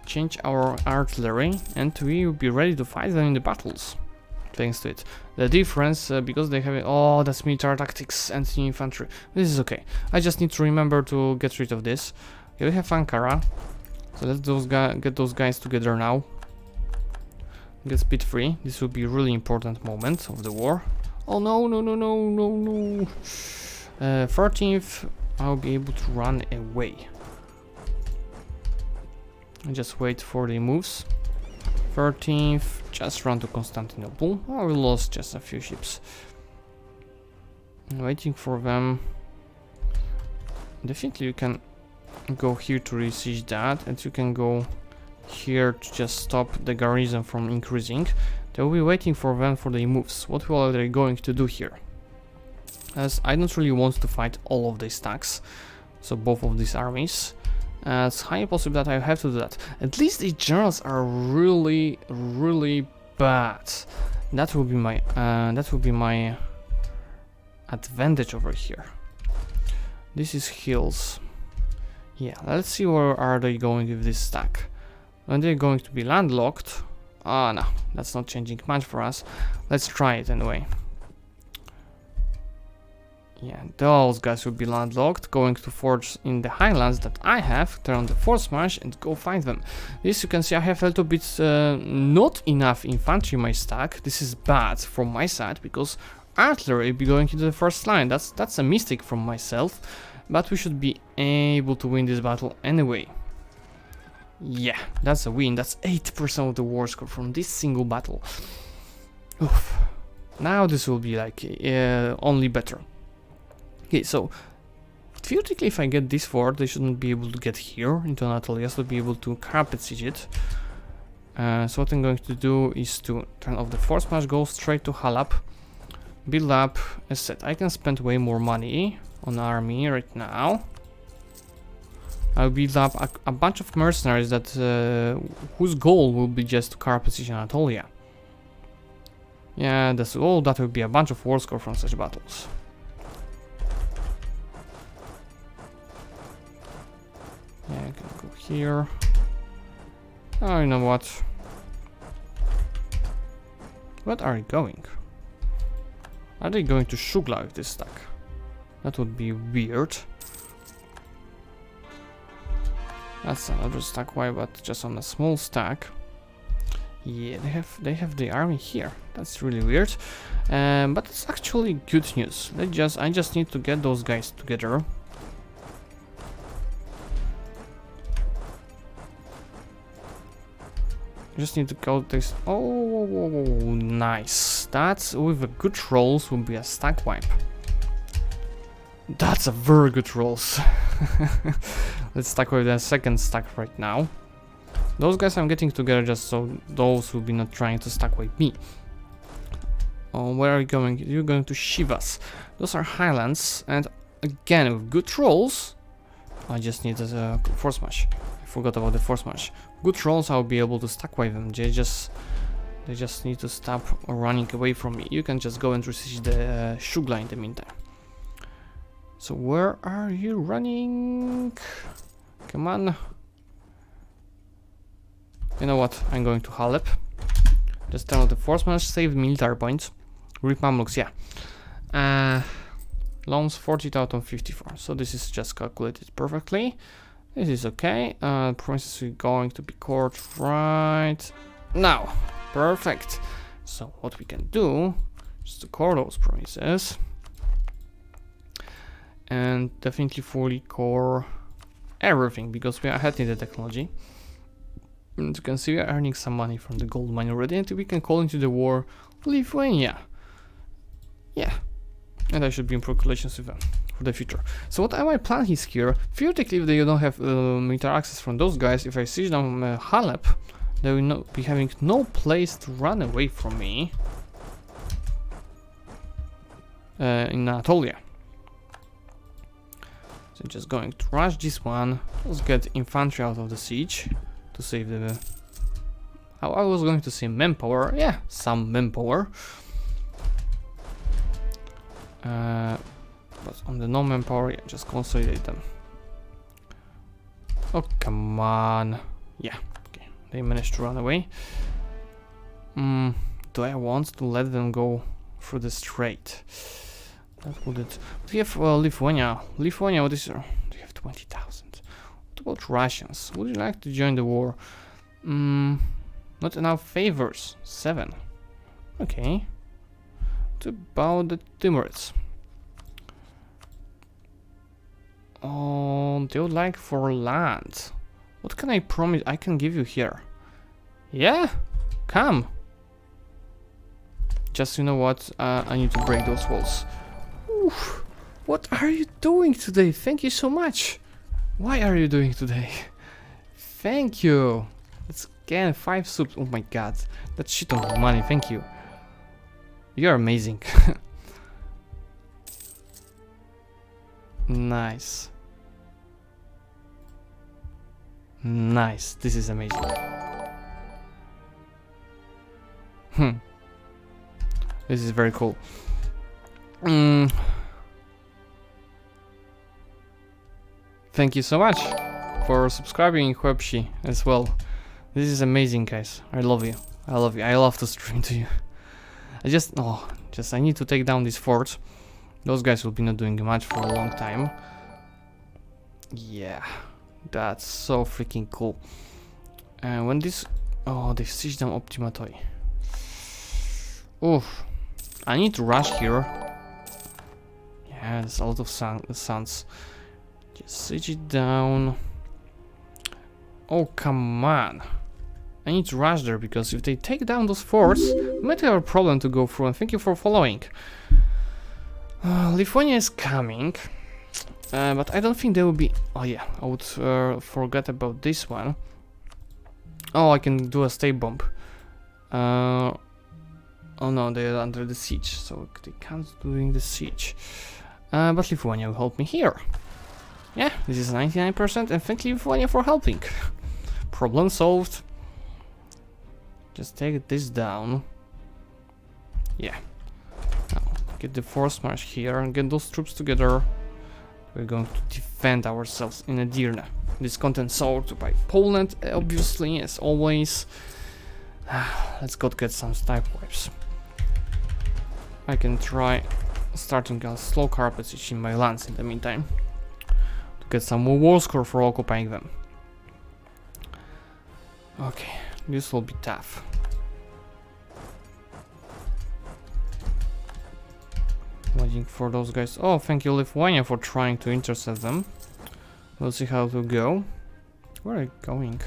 change our artillery, and we will be ready to fight them in the battles. Thanks to it. The difference, because they have oh, that's military tactics and infantry. This is okay. I just need to remember to get rid of this. Okay, we have Ankara, so let's get those guys together now. Get speed free. This will be a really important moment of the war. Oh no, no, no, no, no, no. 13th, I'll be able to run away. Just wait for the moves. 13th, just run to Constantinople. Oh, we lost just a few ships. Waiting for them. Definitely you can go here to besiege that, and you can go here to just stop the garrison from increasing. They will be waiting for them for the moves. What are they going to do here? As I don't really want to fight all of these stacks, so both of these armies. It's highly possible that I have to do that. At least the generals are really, really bad. That will be my advantage over here. This is hills. Yeah, let's see where are they going with this stack. When they're going to be landlocked. Ah, no, that's not changing much for us. Let's try it anyway. Yeah, those guys will be landlocked, going to forge in the highlands that I have, turn on the force march and go fight them. This you can see I have a little bit not enough infantry in my stack. This is bad from my side because artillery will be going into the first line. That's a mistake from myself, but we should be able to win this battle anyway. Yeah, that's a win. That's 80% of the war score from this single battle. Oof. Now this will be like only better. Okay, so theoretically if I get this fort, they shouldn't be able to get here into Anatolia, so be able to carpet siege it. So what I'm going to do is to turn off the force march, go straight to Halab, build up. As said, I can spend way more money on army right now. I'll build up a bunch of mercenaries that whose goal will be just to carpet siege Anatolia. Yeah, that's all. That will be a bunch of war score from such battles. Yeah, I can go here. Oh, you know what? Where are you going? Are they going to Shugla with this stack? That would be weird. That's another stack. Why? But just on a small stack. Yeah, they have the army here. That's really weird. But it's actually good news. I just need to get those guys together. Just need to go this. Oh, nice. That's with a good rolls will be a stack wipe. That's a very good rolls. Let's stack with the second stack right now. Those guys I'm getting together just so those will be not trying to stack wipe me. Oh, where are you going? You're going to Shivas. Those are highlands, and again with good rolls. I just need a force march. I forgot about the force march. Good rolls, I'll be able to stack wipe them. They just need to stop running away from me. You can just go and besiege the Shugla in the meantime. So where are you running? Come on. You know what? I'm going to Halep. Just turn off the force march, save military points. Rip Mamluks, yeah. Loans 40 out of 54. So this is just calculated perfectly. This is okay. Provinces are going to be court right now. Perfect. So what we can do is to core those provinces. And definitely fully core everything because we are ahead in the technology. And you can see we are earning some money from the gold mine already, and we can call into the war Lithuania. Yeah, and I should be in calculations with them for the future. So what my plan is here, theoretically if they don't have military access from those guys, if I siege down Halep, they will not be having no place to run away from me in Anatolia. So just going to rush this one. Let's get infantry out of the siege to save the I was going to say manpower. Yeah, some manpower. But on the no manpower, yeah, just consolidate them. Oh, come on. Yeah, okay. They managed to run away. Do I want to let them go through the strait? That wouldn't. We have Lithuania. Lithuania, what is there? We have 20,000. What about Russians? Would you like to join the war? Not enough favors. 7. Okay. What about the Timurids? Oh, they would like for land. What can I promise I can give you here? Yeah? Come. Just, you know what? I need to break those walls. Oof. What are you doing today? Thank you so much. Why are you doing today? Thank you. Let's again 5 soups. Oh my god. That's shit of money. Thank you. You're amazing. Nice. Nice. This is amazing. This is very cool. Thank you so much for subscribing, Huepshi, as well. This is amazing, guys. I love you. I love you. I love to stream to you. I need to take down this fort. Those guys will be not doing much for a long time. Yeah, that's so freaking cool. And when this, they siege down Optimatoi. Oof, I need to rush here. Yeah, there's a lot of suns. Just siege it down. Oh, come on. I need to rush there because if they take down those forts, we might have a problem to go through. And thank you for following. Lithuania is coming, but I don't think they will be. Oh yeah, I would forget about this one. Oh, I can do a state bomb. Oh no, they are under the siege, so they can't doing the siege. But Lithuania will help me here. Yeah, this is 99%, and thank you, Lithuania, for helping. Problem solved. Just take this down. Yeah. Now, get the force march here and get those troops together. We're going to defend ourselves in Edirne. This content sold by Poland, obviously, as always. Let's go get some sniper wipes. I can try starting a slow carpet siege in my lands in the meantime. To get some more war score for occupying them. Okay, this will be tough. Waiting for those guys. Oh, thank you, Lithuania, for trying to intercept them. We'll see how it will go. Where are you going?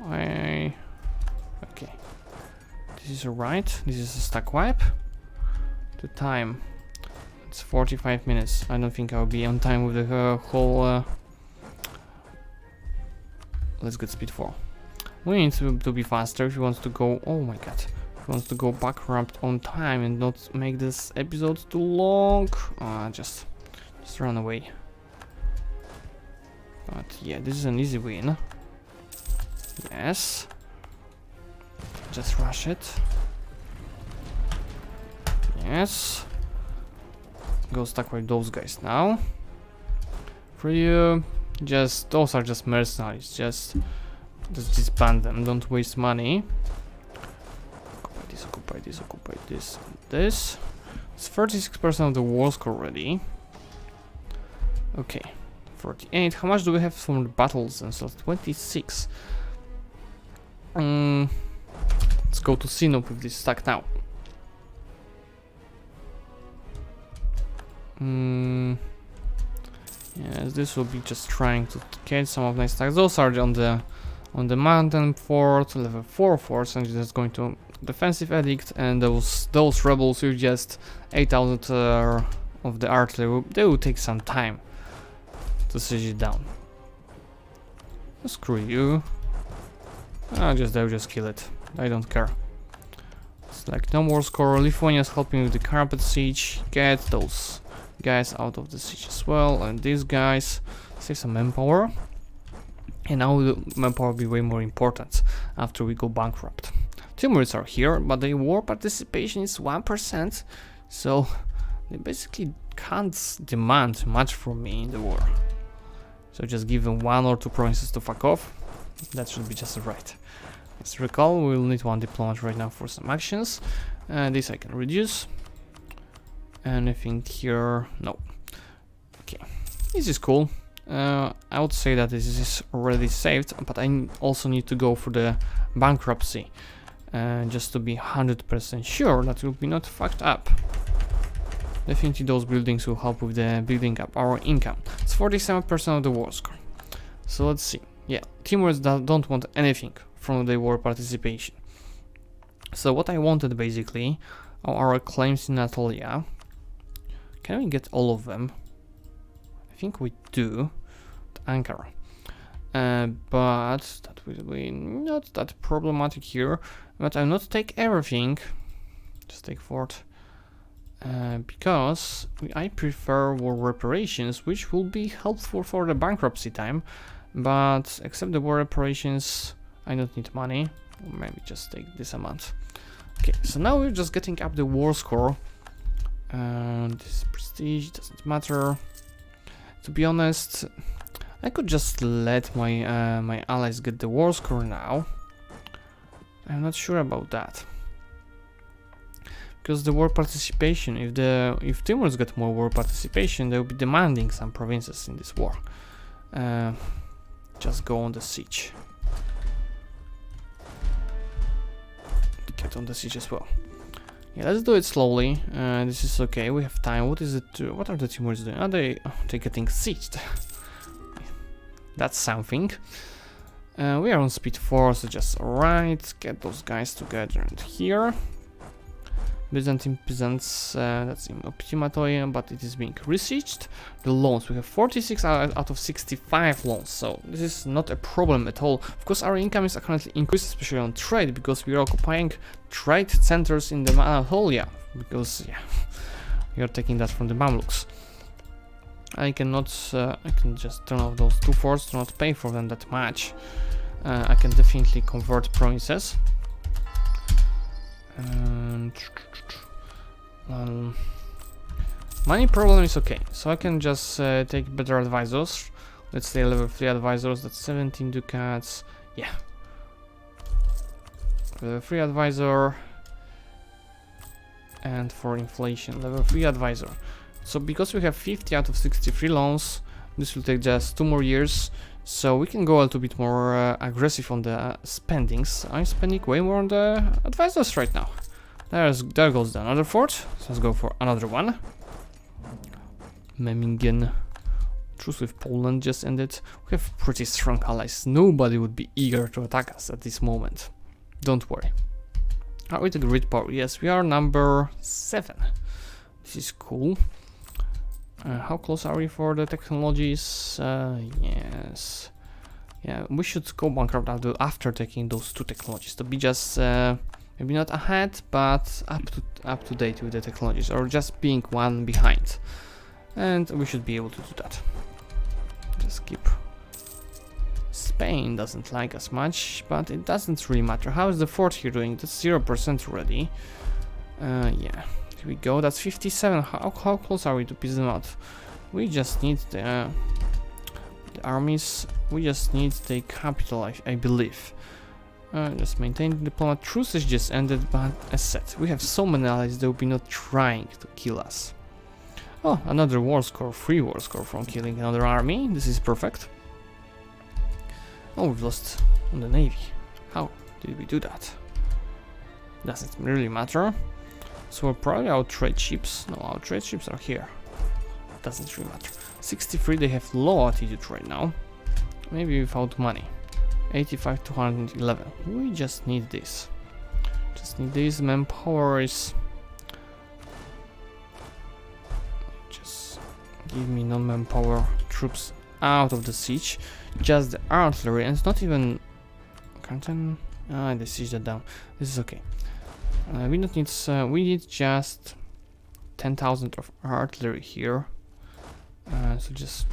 Okay. This is right. This is a stack wipe. The time. It's 45 minutes. I don't think I'll be on time with the whole... Let's get speed 4. We need to be faster if you want to go... Oh my god. If you want to go bankrupt on time and not make this episode too long. Just run away. But yeah, this is an easy win. Yes. Just rush it. Yes. Go stack with those guys now. For you, those are just mercenaries. Just disband them. Don't waste money. Occupy this. This. It's 36% of the war score already. Okay. 48. How much do we have from the battles and stuff? 26. Let's go to Sinop with this stack now. Yes, this will be just trying to get some of my stacks. Those are on the mountain fort, level 4 forts, and just going to defensive edict, and those rebels with just 8,000 of the artillery, they will take some time to siege it down. Screw you. They'll just kill it. I don't care. It's like no more score. Lithuania is helping with the carpet siege. Get those guys out of the siege as well, and these guys save some manpower. And now the manpower will be way more important after we go bankrupt. Timurids are here, but the war participation is 1%, so they basically can't demand much from me in the war. So just give them 1 or 2 provinces to fuck off. That should be just right. Let's recall, we will need 1 diplomat right now for some actions. This I can reduce. Anything here? No. Okay, this is cool. I would say that this is already saved, but I also need to go for the bankruptcy. Just to be 100% sure that we'll be not fucked up. Definitely those buildings will help with the building up our income. It's 47% of the war score. So let's see. Yeah, Timurids don't want anything from the war participation. So what I wanted basically are our claims in Anatolia. Can we get all of them? I think we do. Ankara. But that will be not that problematic here. But I'll not take everything. Just take fort. Because I prefer war reparations, which will be helpful for the bankruptcy time. But except the war reparations, I don't need money. Or maybe just take this amount. Okay, so now we're just getting up the war score. This prestige doesn't matter. To be honest, I could just let my my allies get the war score now. I'm not sure about that. Because the war participation, if Timurids get more war participation, they'll be demanding some provinces in this war. Just go on the siege. Get on the siege as well. Yeah, let's do it slowly. This is okay. We have time. What is it? What are the Timurids doing? Are they're getting sieged? That's something. We are on speed 4, so just right. Get those guys together and here. Byzantium presents, that's in optimatory, but it is being besieged. The loans, we have 46 out of 65 loans, so this is not a problem at all. Of course, our income is currently increased, especially on trade, because we are occupying trade centers in the Anatolia, because yeah, we are taking that from the Mamluks. I cannot, I can just turn off those 2 forts to not pay for them that much. I can definitely convert provinces. And money problem is okay, so I can just take better advisors. Let's say level 3 advisors. That's 17 ducats. Yeah, level 3 advisor, and for inflation, level 3 advisor. So because we have 50 out of 63 loans, this will take just 2 more years. So we can go a little bit more aggressive on the spendings. I'm spending way more on the advisors right now. There goes another fort. So let's go for another one. Memmingen. Truce with Poland just ended. We have pretty strong allies. Nobody would be eager to attack us at this moment. Don't worry. Are we the grid power? Yes, we are number 7. This is cool. How close are we for the technologies? Yes. Yeah, we should go bankrupt after taking those 2 technologies to be just maybe not ahead, but up to date with the technologies, or just being 1 behind. And we should be able to do that. Just keep. Spain doesn't like us much, but it doesn't really matter. How is the fort here doing? That's 0% already. Yeah. Here we go, that's 57. How close are we to piece them out? We just need the armies. We just need the capital, I believe. Just maintain the diplomat. Truce is just ended, but as said, we have so many allies they will be not trying to kill us. Oh, another war score, free war score from killing another army. This is perfect. Oh, we've lost on the navy. How did we do that? Doesn't really matter. So we're probably our trade ships. No, our trade ships are here. Doesn't really matter. 63, they have low attitude right now. Maybe without money. 85 to 111. We just need this. Just need this. Manpower is... Just give me non-manpower troops out of the siege. Just the artillery, and it's not even... Canton... Ah, they siege that down. This is okay. We don't need, we need just 10,000 of artillery here. So just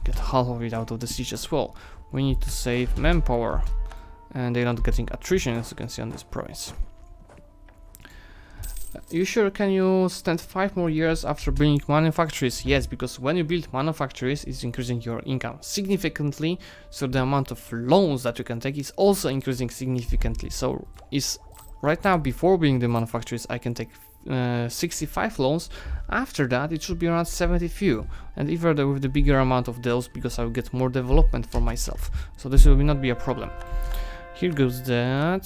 get half of it out of the siege as well. we need to save manpower, and they're not getting attrition, as you can see on this province. You sure can you stand 5 more years after building manufactories? Yes, because when you build manufactories, it's increasing your income significantly, so the amount of loans that you can take is also increasing significantly. So is right now, before building the manufactories, I can take 65 loans. After that, it should be around 70 few, and even with the bigger amount of those, because I will get more development for myself. So this will not be a problem. Here goes that.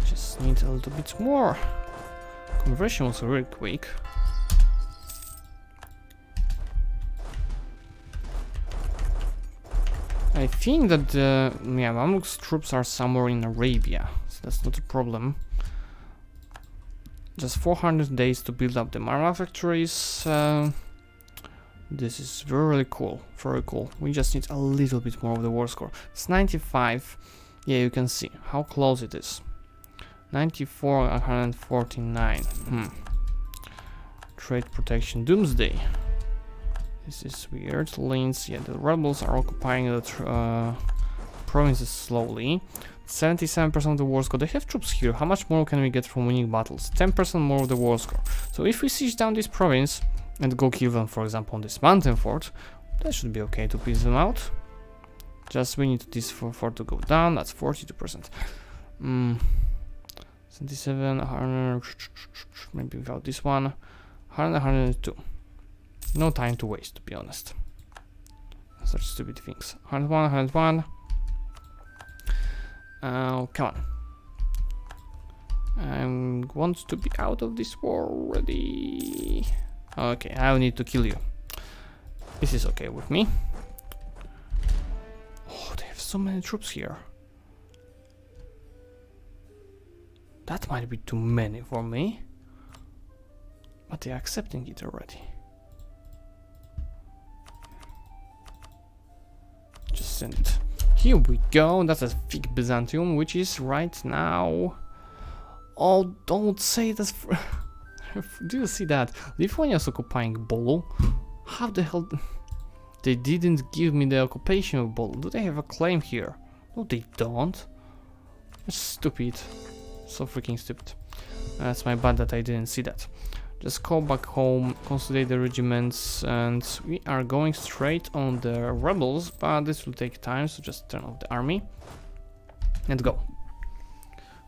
Just need a little bit more. Conversion was really quick. I think that the Mamluk's troops are somewhere in Arabia, so that's not a problem. Just 400 days to build up the manufactories. This is really cool, very cool. We just need a little bit more of the war score. It's 95. Yeah, you can see how close it is. 94, 149. Trade protection, doomsday. This is weird. Lanes, yeah, the rebels are occupying the provinces slowly. 77% of the war score. They have troops here. How much more can we get from winning battles? 10% more of the war score. So if we siege down this province and go kill them, for example, on this mountain fort, that should be okay to piece them out. Just we need this fort to go down. That's 42%. 77, 100, maybe without this one. 100, 102. No time to waste, to be honest. Such stupid things. 101, 101. Come on. I want to be out of this war already. Okay, I will need to kill you. This is okay with me. Oh, they have so many troops here. That might be too many for me. But they're accepting it already. Just send it. Here we go. That's a thick Byzantium, which is right now. Oh, don't say this. Do you see that? Lithuania is occupying Bolu. How the hell? They didn't give me the occupation of Bolu. Do they have a claim here? No, they don't. That's stupid. So freaking stupid. That's my bad that I didn't see that. Just go back home, consolidate the regiments, and we are going straight on the rebels, but this will take time, so just turn off the army and go.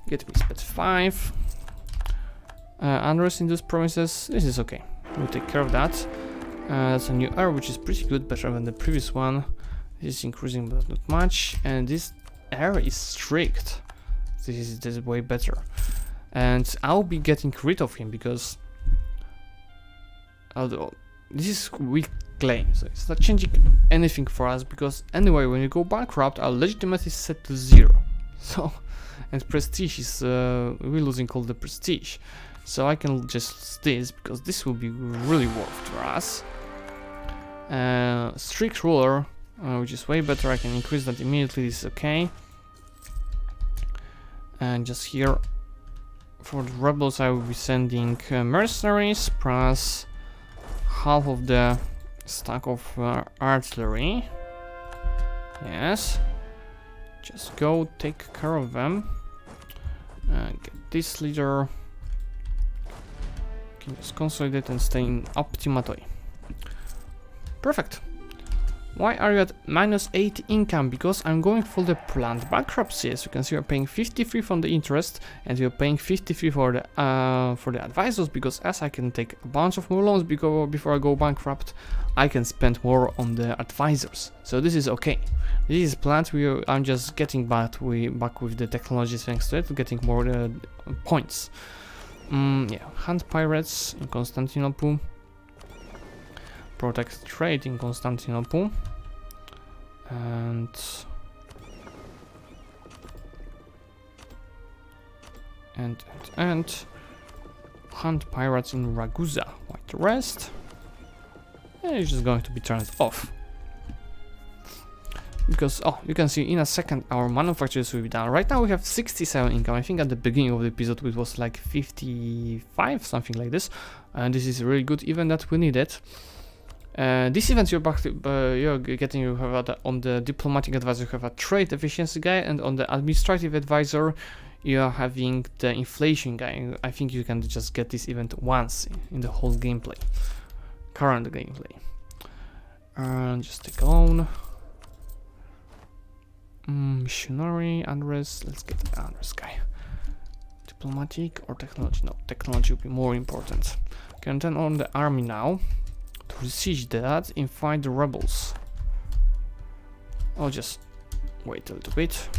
Get me spec 5. Unrest in those provinces, this is okay. We'll take care of that. That's a new era, which is pretty good, better than the previous one. This is increasing, but not much, and this era is strict. This is way better, and I'll be getting rid of him because although this is weak claim, so it's not changing anything for us, because anyway when you go bankrupt our legitimacy is set to 0, so and prestige is we're losing all the prestige, so I can just this because this will be really worth for us. Strict ruler, which is way better. I can increase that immediately. This is okay. And just here for the rebels I will be sending mercenaries plus half of the stack of artillery. Yes, just go take care of them. Get this leader. Can just consolidate and stay in Optimatoi. Perfect. Why are you at -8 income? Because I'm going for the planned bankruptcy. As you can see, we're paying 53 from the interest, and we're paying 53 for the advisors. Because as I can take a bunch of more loans before I go bankrupt, I can spend more on the advisors. So this is okay. This is planned. I'm just getting back with the technologies thanks to it, getting more points. Yeah, hunt pirates in Constantinople. Protect trade in Constantinople, and hunt pirates in Ragusa. Like the rest, it's just going to be turned off. Because, oh, you can see in a second our manufacturers will be done. Right now we have 67 income. I think at the beginning of the episode it was like 55, something like this. And this is really good, even that we need it. This event you're getting, you have on the diplomatic advisor, you have a trade efficiency guy, and on the administrative advisor, you are having the inflation guy. I think you can just get this event once in the whole gameplay, current gameplay. Just take a loan. Missionary, unrest. Let's get the unrest guy. Diplomatic or technology? No, technology will be more important. Can turn on the army now to besiege that and fight the rebels. I'll just wait a little bit.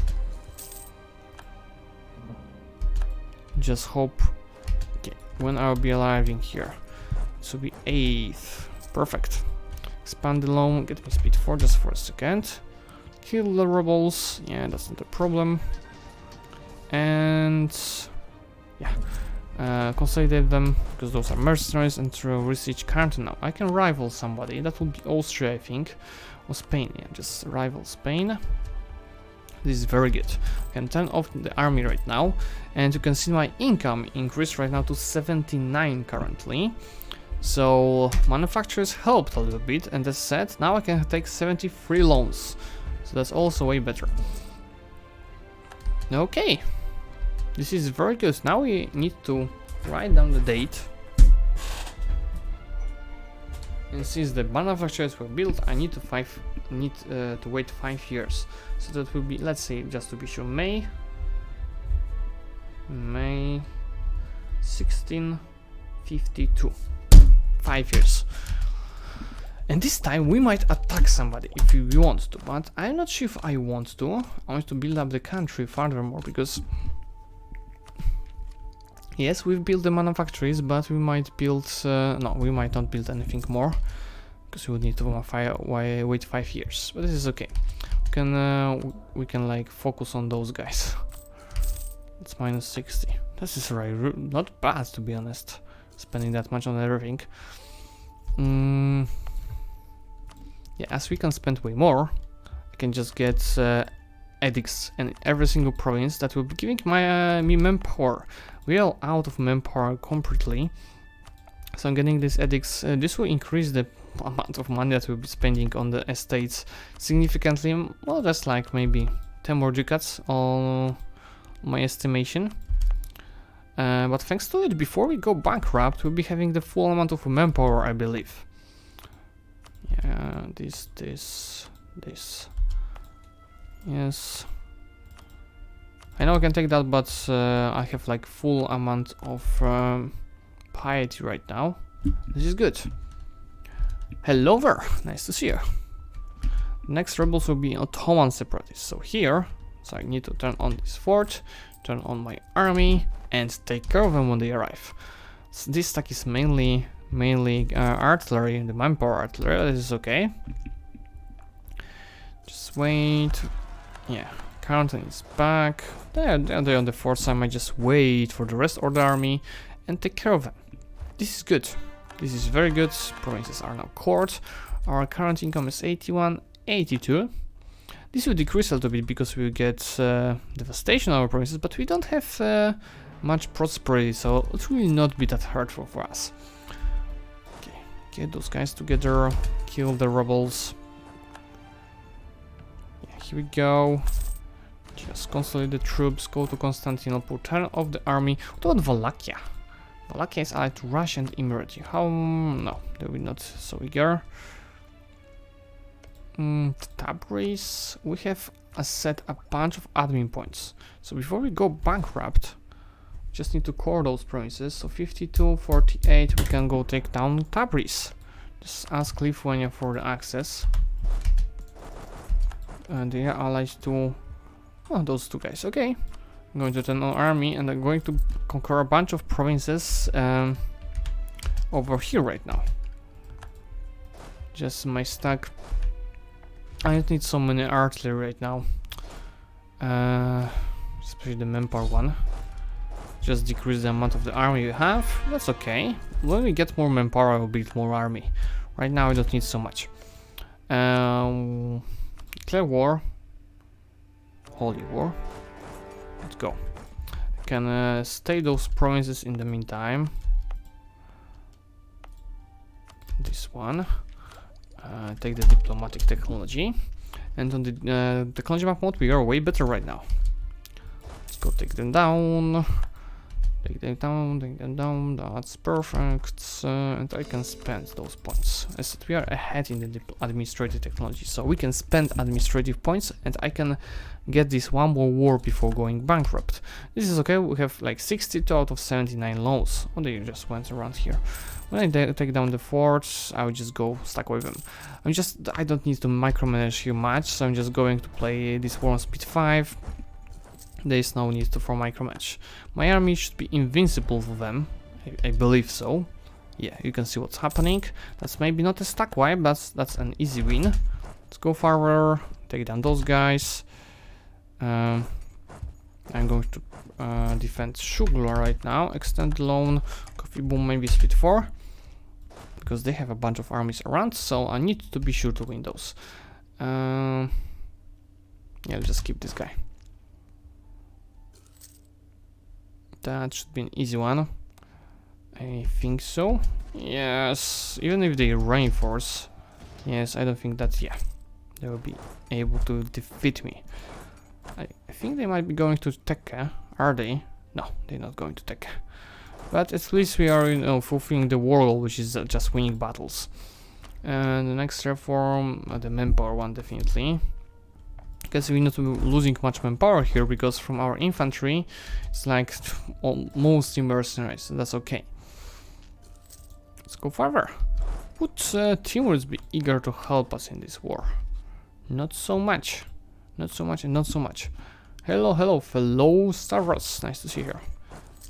Just hope. Okay, when I'll be arriving here, this will be 8th. Perfect. Expand the loan. Get me speed 4 just for a second. Kill the rebels. Yeah, that's not a problem. And yeah, consolidate them because those are mercenaries, and besiege Canton now. I can rival somebody. That would be Austria, I think, or Spain. Yeah, just rival Spain. This is very good. I can turn off the army right now, and you can see my income increased right now to 79 currently. So manufacturers helped a little bit, and as said, now I can take 73 loans. So that's also way better. Okay, this is very good. Now we need to write down the date. And since the manufacturers were built, I need to wait 5 years. So that will be, let's say, just to be sure, May 1652. 5 years. And this time we might attack somebody if we want to, but I'm not sure if I want to. I want to build up the country furthermore, because yes, we've built the manufactories, but we might build no, we might not build anything more, because we would need to wait 5 years. But this is okay. We can like focus on those guys. It's minus 60. This is right, not bad, to be honest, spending that much on everything. Yeah, as we can spend way more, I can just get edicts in every single province that will be giving me manpower. We are out of manpower completely, so I'm getting these edicts. This will increase the amount of money that we'll be spending on the estates significantly. Well, that's like maybe 10 more ducats on my estimation. But thanks to it, before we go bankrupt, we'll be having the full amount of manpower, I believe. Yeah, this. Yes. I know I can take that, but I have like full amount of piety right now. This is good. Hello there, nice to see you. Next rebels will be Ottoman separatists. So here, so I need to turn on this fort, turn on my army, and take care of them when they arrive. So this stack is mainly artillery, and the manpower artillery. This is okay. Just wait. Yeah, Carlton is back. They're on the force. I might just wait for the rest of the army and take care of them. This is good. This is very good. Provinces are now court. Our current income is 81, 82. This will decrease a little bit because we will get devastation on our provinces, but we don't have much prosperity, so it will not be that hurtful for us. Okay, get those guys together, kill the rebels. Yeah, here we go. Just consolidate the troops, go to Constantinople, turn off the army. What about Wallachia? Wallachia is allied to Russia and Emirati. How? No, they will not so eager. Tabriz, we have set a bunch of admin points. So before we go bankrupt, just need to core those provinces. So 52, 48, we can go take down Tabriz. Just ask Lithuania for the access. And they are allied to those two guys. Okay, I'm going to turn on army, and I'm going to conquer a bunch of provinces over here right now. Just my stack. I don't need so many artillery right now, especially the manpower one. Just decrease the amount of the army you have. That's okay. When we get more manpower, I will build more army. Right now I don't need so much. Declare war. Holy war. Let's go. I can stay those provinces in the meantime. This one. take the diplomatic technology. And on the technology map mode, we are way better right now. Let's go take them down. Take them down, that's perfect. And I can spend those points. As I said, we are ahead in the administrative technology, so we can spend administrative points and I can get this one more war before going bankrupt. This is okay, we have like 62 out of 79 loans. Oh, they just went around here. When I take down the forts, I will just go stack with them. I don't need to micromanage here much, so I'm just going to play this war on speed 5. There is no need for micromatch. My army should be invincible for them. I believe so. Yeah, you can see what's happening. That's maybe not a stack wipe, but that's an easy win. Let's go forward, take down those guys. I'm going to defend Shugla right now. Extend loan, Coffee Boom, maybe speed 4. Because they have a bunch of armies around, so I need to be sure to win those. Yeah, I'll just keep this guy. That should be an easy one. I think so. Yes, even if they reinforce. Yes, I don't think that, yeah, they will be able to defeat me. I think they might be going to Tekka. Are they? No, they're not going to Tekka. But at least we are, you know, fulfilling the world, which is just winning battles. And the next reform, the manpower one, definitely. Because we're not losing much manpower here, because from our infantry it's like mostly mercenaries, so that's okay. Let's go further. Would Timurs be eager to help us in this war? Not so much. Not so much and not so much. Hello, hello, fellow Stavros. Nice to see you here.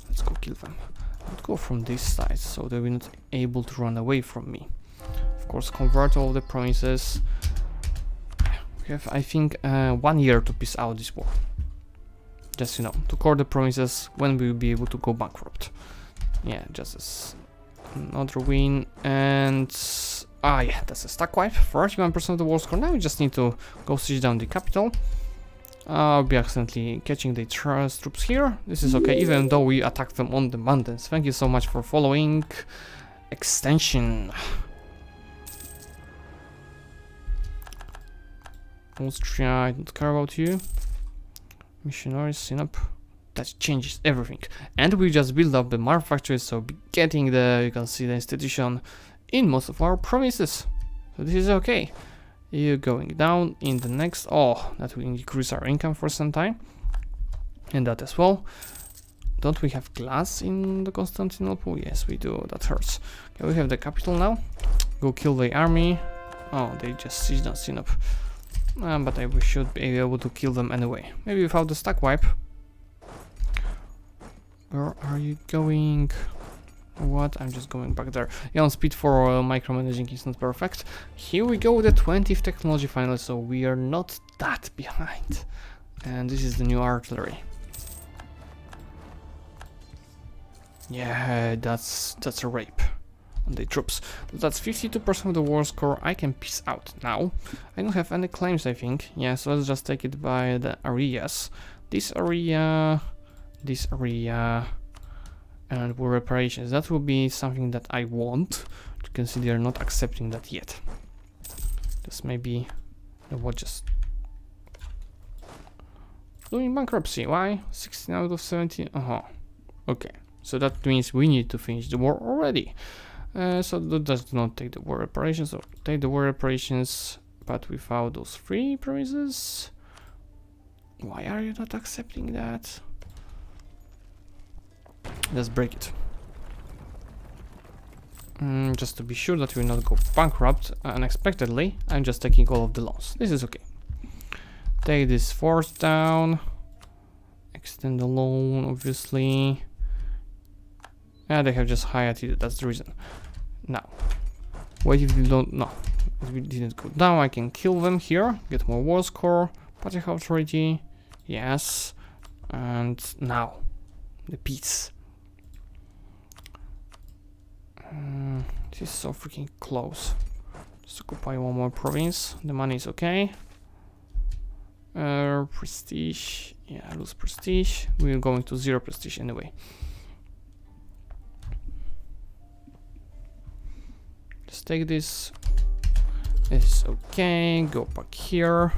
Let's go kill them. Let's go from this side, so they're not able to run away from me. Of course, convert all the provinces. We have, I think, 1 year to piece out this war. Just, you know, to core the provinces when we will be able to go bankrupt. Yeah, just as another win. And yeah, that's a stack wipe. 41% of the war score. Now we just need to go siege down the capital. I'll be accidentally catching the troops here. This is okay, even though we attacked them on the mountains. Thank you so much for following. Extension. Austria, I don't care about you. Missionaries, synop. That changes everything. And we just build up the manufacturers, so be getting the, you can see the institution in most of our provinces. So this is okay. You're going down in the next, oh, that will increase our income for some time. And that as well. Don't we have glass in the Constantinople? Yes, we do. That hurts. Okay, we have the capital now. Go kill the army. Oh, they just sieged on Sinop. But we should be able to kill them anyway. Maybe without the stack wipe. Where are you going? What? I'm just going back there. Yeah, on speed 4 micromanaging is not perfect. Here we go with the 20th technology finally, so we are not that behind. And this is the new artillery. Yeah, that's a rape on the troops. That's 52% of the war score. I can peace out now. I don't have any claims, I think. Yeah, so let's just take it by the areas. This area, and war reparations. That will be something that I want to consider not accepting that yet. Just maybe, what, just doing bankruptcy. Why? 16 out of 17. Okay. So that means we need to finish the war already. So that does not take the war reparations, or take the war reparations, but without those 3 promises. Why are you not accepting that? Let's break it. Just to be sure that we will not go bankrupt unexpectedly, I'm just taking all of the loans. This is okay. Take this force down. Extend the loan, obviously. Yeah, they have just high attitude, that's the reason. Now, what if we don't, no, if we didn't go down, I can kill them here, get more war score, party authority, yes, and now, the peace. This is so freaking close. Just occupy one more province, the money is okay. Prestige, yeah, I lose prestige, we're going to 0 prestige anyway. Just take this. It's okay. Go back here.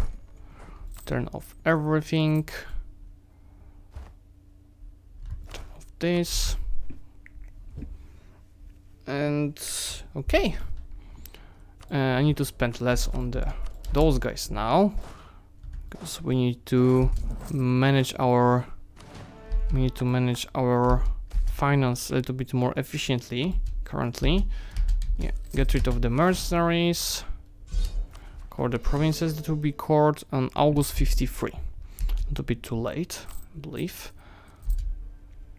Turn off everything. Turn off this. And okay. I need to spend less on those guys now, because we need to manage our finance a little bit more efficiently currently. Yeah, get rid of the mercenaries. Core the provinces that will be cored on August 53. Not a bit too late, I believe.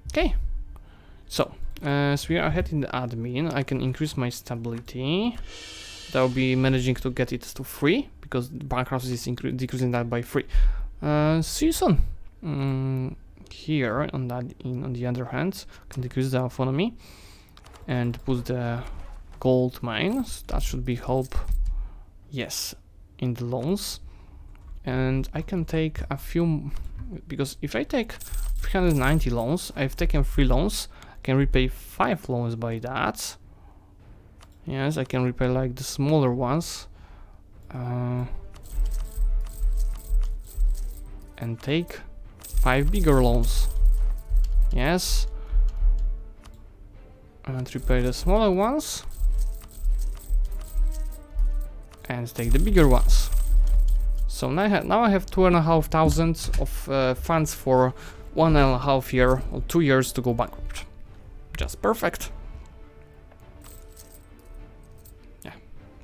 Okay, so as we are ahead in the admin, I can increase my stability. That will be managing to get it to 3, because bankruptcy is decreasing that by 3. See you soon. Here on the other hand, can decrease the autonomy and put the gold mines. That should be help. Yes, in the loans, and I can take a few, because if I take 390 loans, I've taken 3 loans. I can repay 5 loans by that. Yes, I can repay like the smaller ones, and take 5 bigger loans. Yes, and repay the smaller ones, and take the bigger ones. So now I have 2,500 of funds for 1.5 year or 2 years to go bankrupt. Just perfect.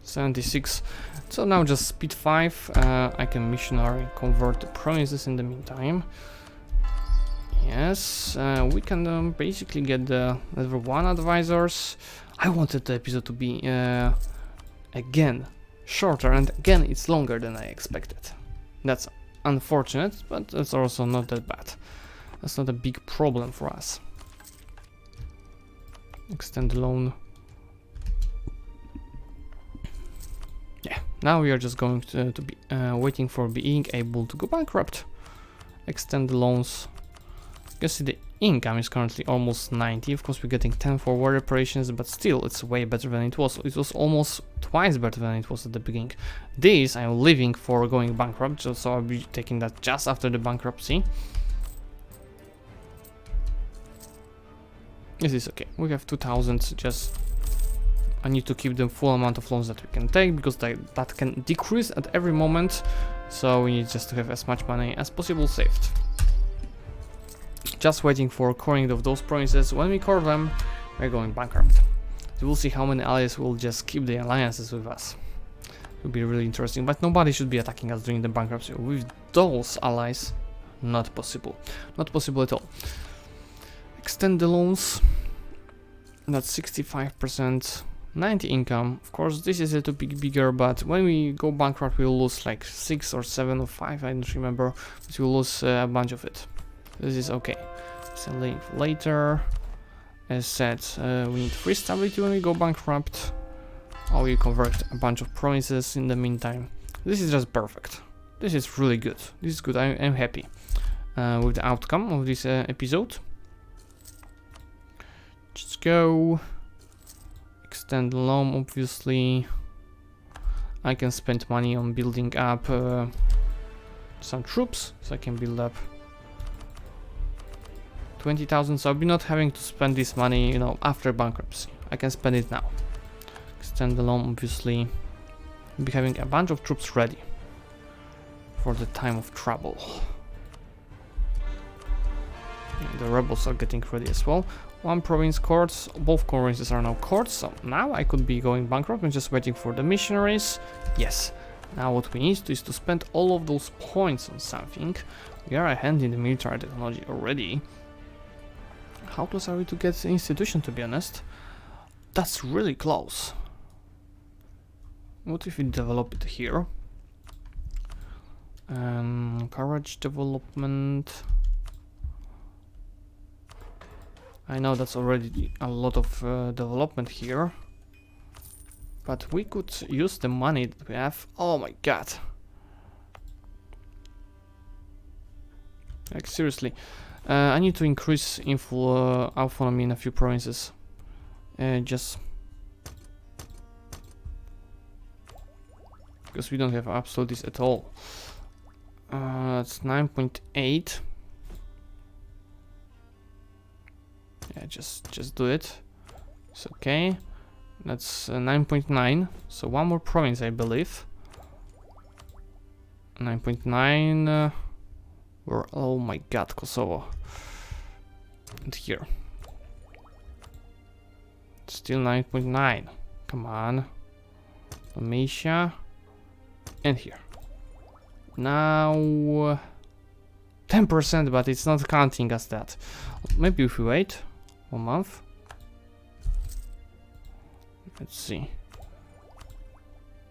76. So now just speed 5. I can missionary convert the provinces in the meantime. Yes, we can basically get the level 1 advisors. I wanted the episode to be again shorter, and again it's longer than I expected. That's unfortunate, but it's also not that bad. That's not a big problem for us. Extend the loan. Yeah, now we are just going to be waiting for being able to go bankrupt. Extend the loans. You can see the income is currently almost 90. Of course, we're getting 10 for war reparations, but still, it's way better than it was. It was almost twice better than it was at the beginning. This I'm leaving for going bankrupt, so I'll be taking that just after the bankruptcy. This is okay. We have 2,000. Just I need to keep the full amount of loans that we can take, because that can decrease at every moment. So we need just to have as much money as possible saved. Just waiting for coring of those provinces. When we core them, we're going bankrupt. So we'll see how many allies will just keep the alliances with us. It will be really interesting, but nobody should be attacking us during the bankruptcy. With those allies, not possible. Not possible at all. Extend the loans. That's 65%. 90 income. Of course, this is a little bit bigger, but when we go bankrupt, we'll lose like 6 or 7 or 5, I don't remember, but we'll lose a bunch of it. This is okay. Selling later. As said, we need 3 stability when we go bankrupt. Or we convert a bunch of provinces in the meantime. This is just perfect. This is really good. This is good. I'm happy with the outcome of this episode. Just go. Extend the loan, obviously. I can spend money on building up some troops, so I can build up 20,000. So I'll be not having to spend this money, after bankruptcy. I can spend it now. Extend the loan, obviously. I'll be having a bunch of troops ready for the time of trouble. And the rebels are getting ready as well. 1 province courts, both provinces are now courts, so now I could be going bankrupt and just waiting for the missionaries. Yes, now what we need is to spend all of those points on something. We are ahead in the military technology already. How close are we to get the institution, to be honest? That's really close. What if we develop it here? Courage development. I know that's already a lot of development here, but we could use the money that we have. Oh my god. Like seriously, I need to increase autonomy in a few provinces. because we don't have absolutes at all. It's 9.8. Yeah, just do it. It's okay. That's 9.9. So one more province, I believe. 9.9. Oh my god, Kosovo. And here. Still 9.9. Come on. Dalmatia. And here. Now 10%, but it's not counting as that. Maybe if we wait 1 month. Let's see.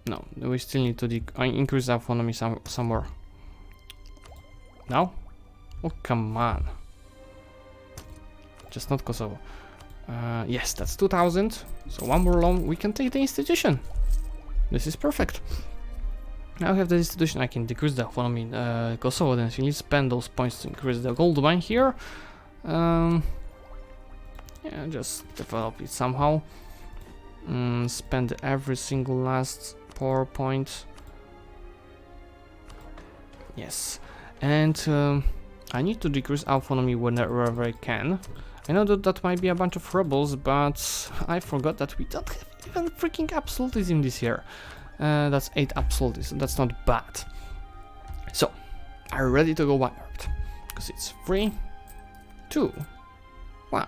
No, we still need to increase autonomy somewhere. Now? Oh, come on. Just not Kosovo. Yes, that's 2000. So one more loan, we can take the institution. This is perfect. Now I have the institution, I can decrease the autonomy in Kosovo, then we need to spend those points to increase the gold mine here. Yeah, just develop it somehow. Spend every single last power point. Yes, and I need to decrease autonomy whenever I can. I know that might be a bunch of rebels, but I forgot that we don't have even freaking absolutism this year. That's 8 absolutism, that's not bad. So, are you ready to go bankrupt? Because it's 3, 2, 1.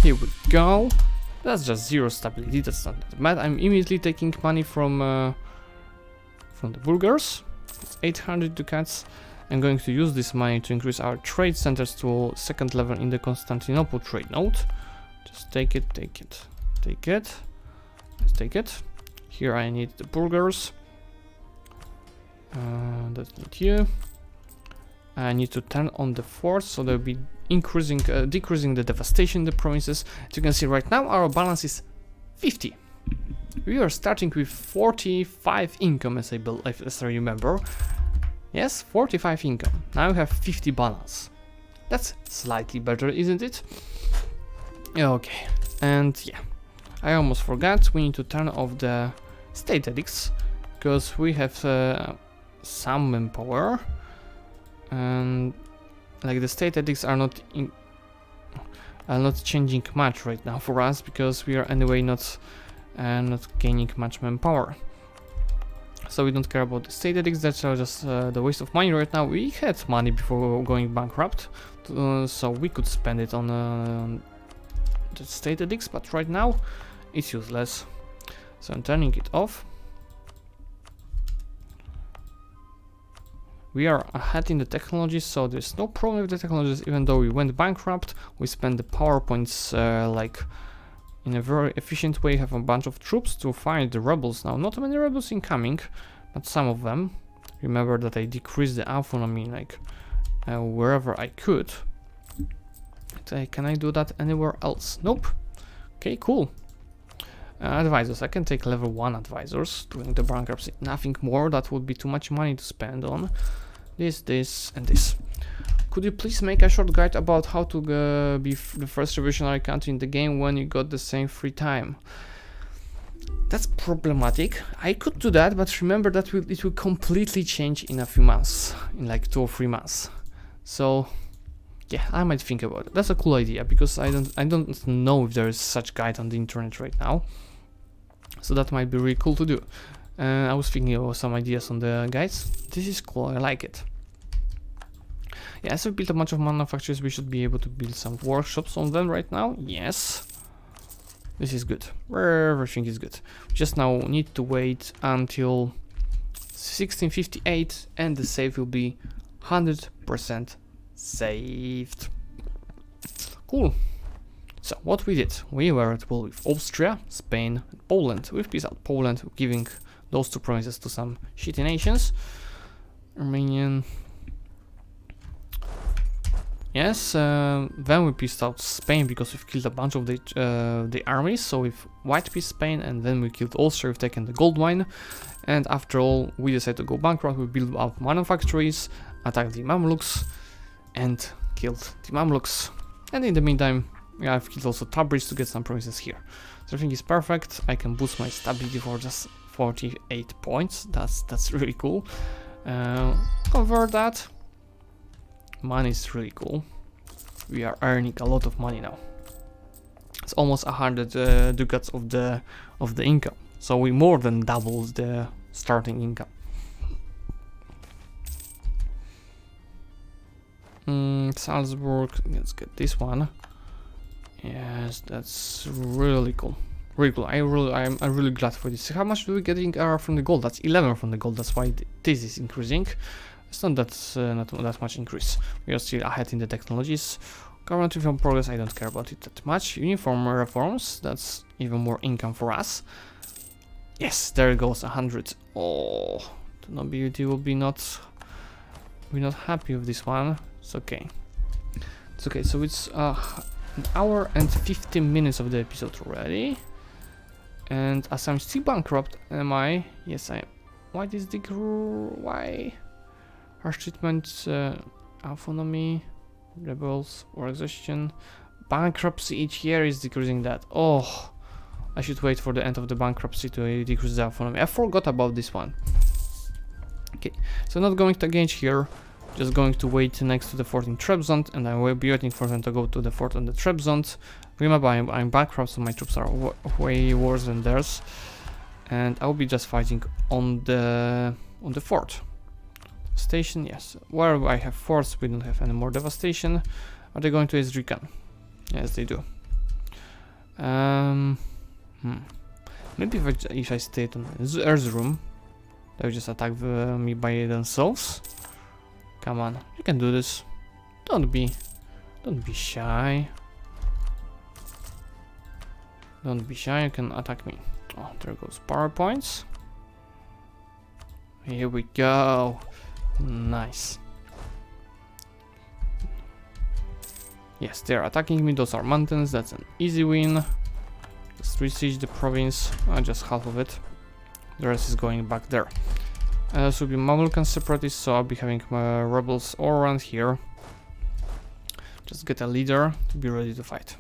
Here we go. That's just 0 stability, that's not that bad. I'm immediately taking money from the Bulgars. It's 800 ducats. I'm going to use this money to increase our trade centers to 2nd level in the Constantinople trade node. Just take it, take it, take it. Let's take it. Here I need the Bulgars. That's not you. I need to turn on the force, so they'll be decreasing the devastation in the provinces. As you can see right now, our balance is 50. We are starting with 45 income, as I remember. Yes, 45 income. Now we have 50 balance. That's slightly better, isn't it? Okay, and yeah, I almost forgot. We need to turn off the state edicts because we have some manpower, and like the state edicts are not changing much right now for us because we are anyway not gaining much manpower. So we don't care about the state edicts. That's just the waste of money right now. We had money before going bankrupt, so we could spend it on the state edicts, but right now it's useless. So I'm turning it off. We are ahead in the technology, so there's no problem with the technologies. Even though we went bankrupt, we spent the power points like in a very efficient way. Have a bunch of troops to fight the rebels now. Not many rebels incoming, but some of them. Remember that I decreased the autonomy like wherever I could. Can I do that anywhere else? Nope. Okay, cool. Advisors, I can take level 1 advisors during the bankruptcy. Nothing more, that would be too much money to spend on this, this, and this. Could you please make a short guide about how to be the first revolutionary country in the game when you got the same free time? That's problematic. I could do that, but remember that it will completely change in a few months, in like 2 or 3 months. So yeah, I might think about it. That's a cool idea because I don't know if there is such guide on the internet right now. So that might be really cool to do. I was thinking of some ideas on the guides. This is cool, I like it. Yeah, as we built a bunch of manufacturers, we should be able to build some workshops on them right now. Yes. This is good. Everything is good. We just now need to wait until 1658 and the save will be 100% saved. Cool. So what we did, we were at war with Austria, Spain, and Poland. We've peaced out Poland, giving those 2 provinces to some shitty nations. Armenian. Yes, then we peaced out Spain because we've killed a bunch of the armies. So we've white peaced Spain, and then we killed Austria, we've taken the gold mine. And after all, we decided to go bankrupt. We built up manufactories, attacked the Mamluks, and killed the Mamluks. And in the meantime, yeah, I've killed also Tabriz to get some provinces here. So everything is perfect. I can boost my stability for just 48 points. That's really cool. Convert that. Money is really cool. We are earning a lot of money now. It's almost 100 ducats of the income. So we more than doubled the starting income. Salzburg, let's get this one. Yes, that's really cool. Really cool. I'm really glad for this. How much do we getting from the gold? That's 11 from the gold. That's why this is increasing. It's not that much increase. We are still ahead in the technologies. Government reform progress, I don't care about it that much. Uniform reforms, that's even more income for us. Yes, there it goes, 100. Oh, the nobility will be not happy with this one. It's okay. It's okay. So it's an hour and 15 minutes of the episode already. And as I'm still bankrupt, am I? Yes, I am. Why this why? Harsh treatment, autonomy, rebels, or exhaustion. Bankruptcy each year is decreasing that. Oh, I should wait for the end of the bankruptcy to decrease the autonomy. I forgot about this one. Okay, so not going to engage here. Just going to wait next to the fort in Trebizond, and I will be waiting for them to go to the fort on the Trebizond. Remember, I'm bankrupt, so my troops are way worse than theirs, and I will be just fighting on the fort. Station, yes. Where I have forts, we don't have any more devastation. Are they going to Zlewikk? Yes, they do. Maybe if I stayed on Erzurum, they will just attack me by themselves. Come on, you can do this. Don't be shy. Don't be shy, you can attack me. Oh, there goes power points. Here we go. Nice. Yes, they're attacking me. Those are mountains. That's an easy win. Just besiege the province. Just half of it. The rest is going back there. This will be Mamluk and separatists, so I'll be having my rebels all around here. Just get a leader to be ready to fight.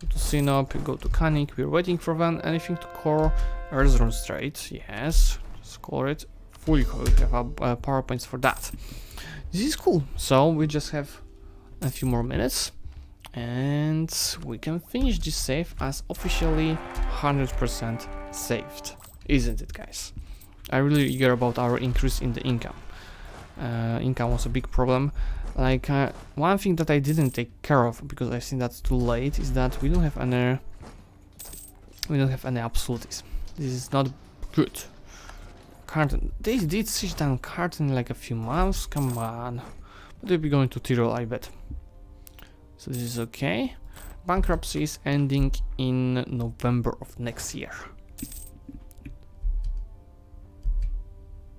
Go to Sinop, go to Kanik. We're waiting for them. Anything to core? Erzurum Strait. Yes, just core it. Fully core. We have power points for that. This is cool. So we just have a few more minutes, and we can finish this save as officially 100% saved, isn't it, guys? I'm really eager about our increase in the income. Income was a big problem. Like one thing that I didn't take care of because I think that's too late is that we don't have any absolutes. This is not good. Carton. They did siege down Carton in like a few months. Come on, but they'll be going to Tyrol, I bet. So this is okay. Bankruptcy is ending in November of next year.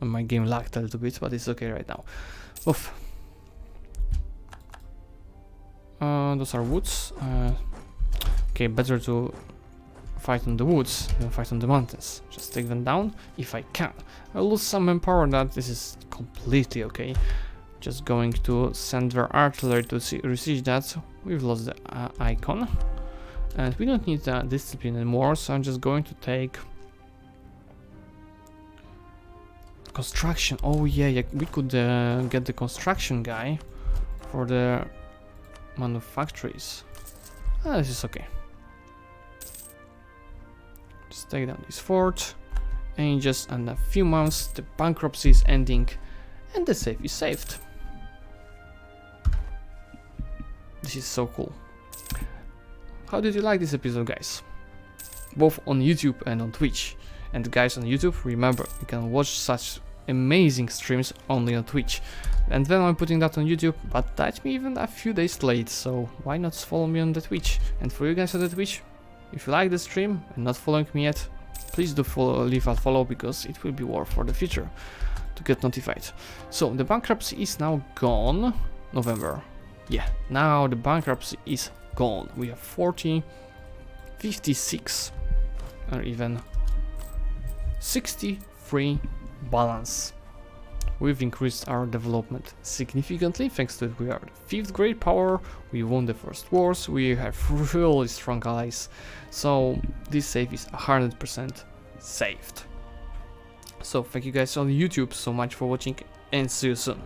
My game lagged a little bit, but it's okay right now. Oof. Those are woods. Okay, better to fight on the woods than fight on the mountains. Just take them down if I can. I'll lose some manpower. That this is completely okay. Just going to send their artillery to besiege that. We've lost the icon, and we don't need discipline anymore. So I'm just going to take construction. Oh yeah, we could get the construction guy for the manufactories. This is okay. Just take down this fort, and just in a few months the bankruptcy is ending and the save is saved. This is so cool. How did you like this episode, guys? Both on YouTube and on Twitch. And guys on YouTube, remember, you can watch such amazing streams only on Twitch. And then I'm putting that on YouTube, but that's me even a few days late, so why not follow me on the Twitch? And for you guys on the Twitch, if you like the stream and not following me yet, please do leave a follow, because it will be worth for the future to get notified. So the bankruptcy is now gone. November. Yeah, now the bankruptcy is gone. We have 40, 56, or even 63 balance. We've increased our development significantly thanks to it. We are the 5th great power, we won the first wars, we have really strong allies. So this save is 100% saved. So thank you guys on YouTube so much for watching, and see you soon.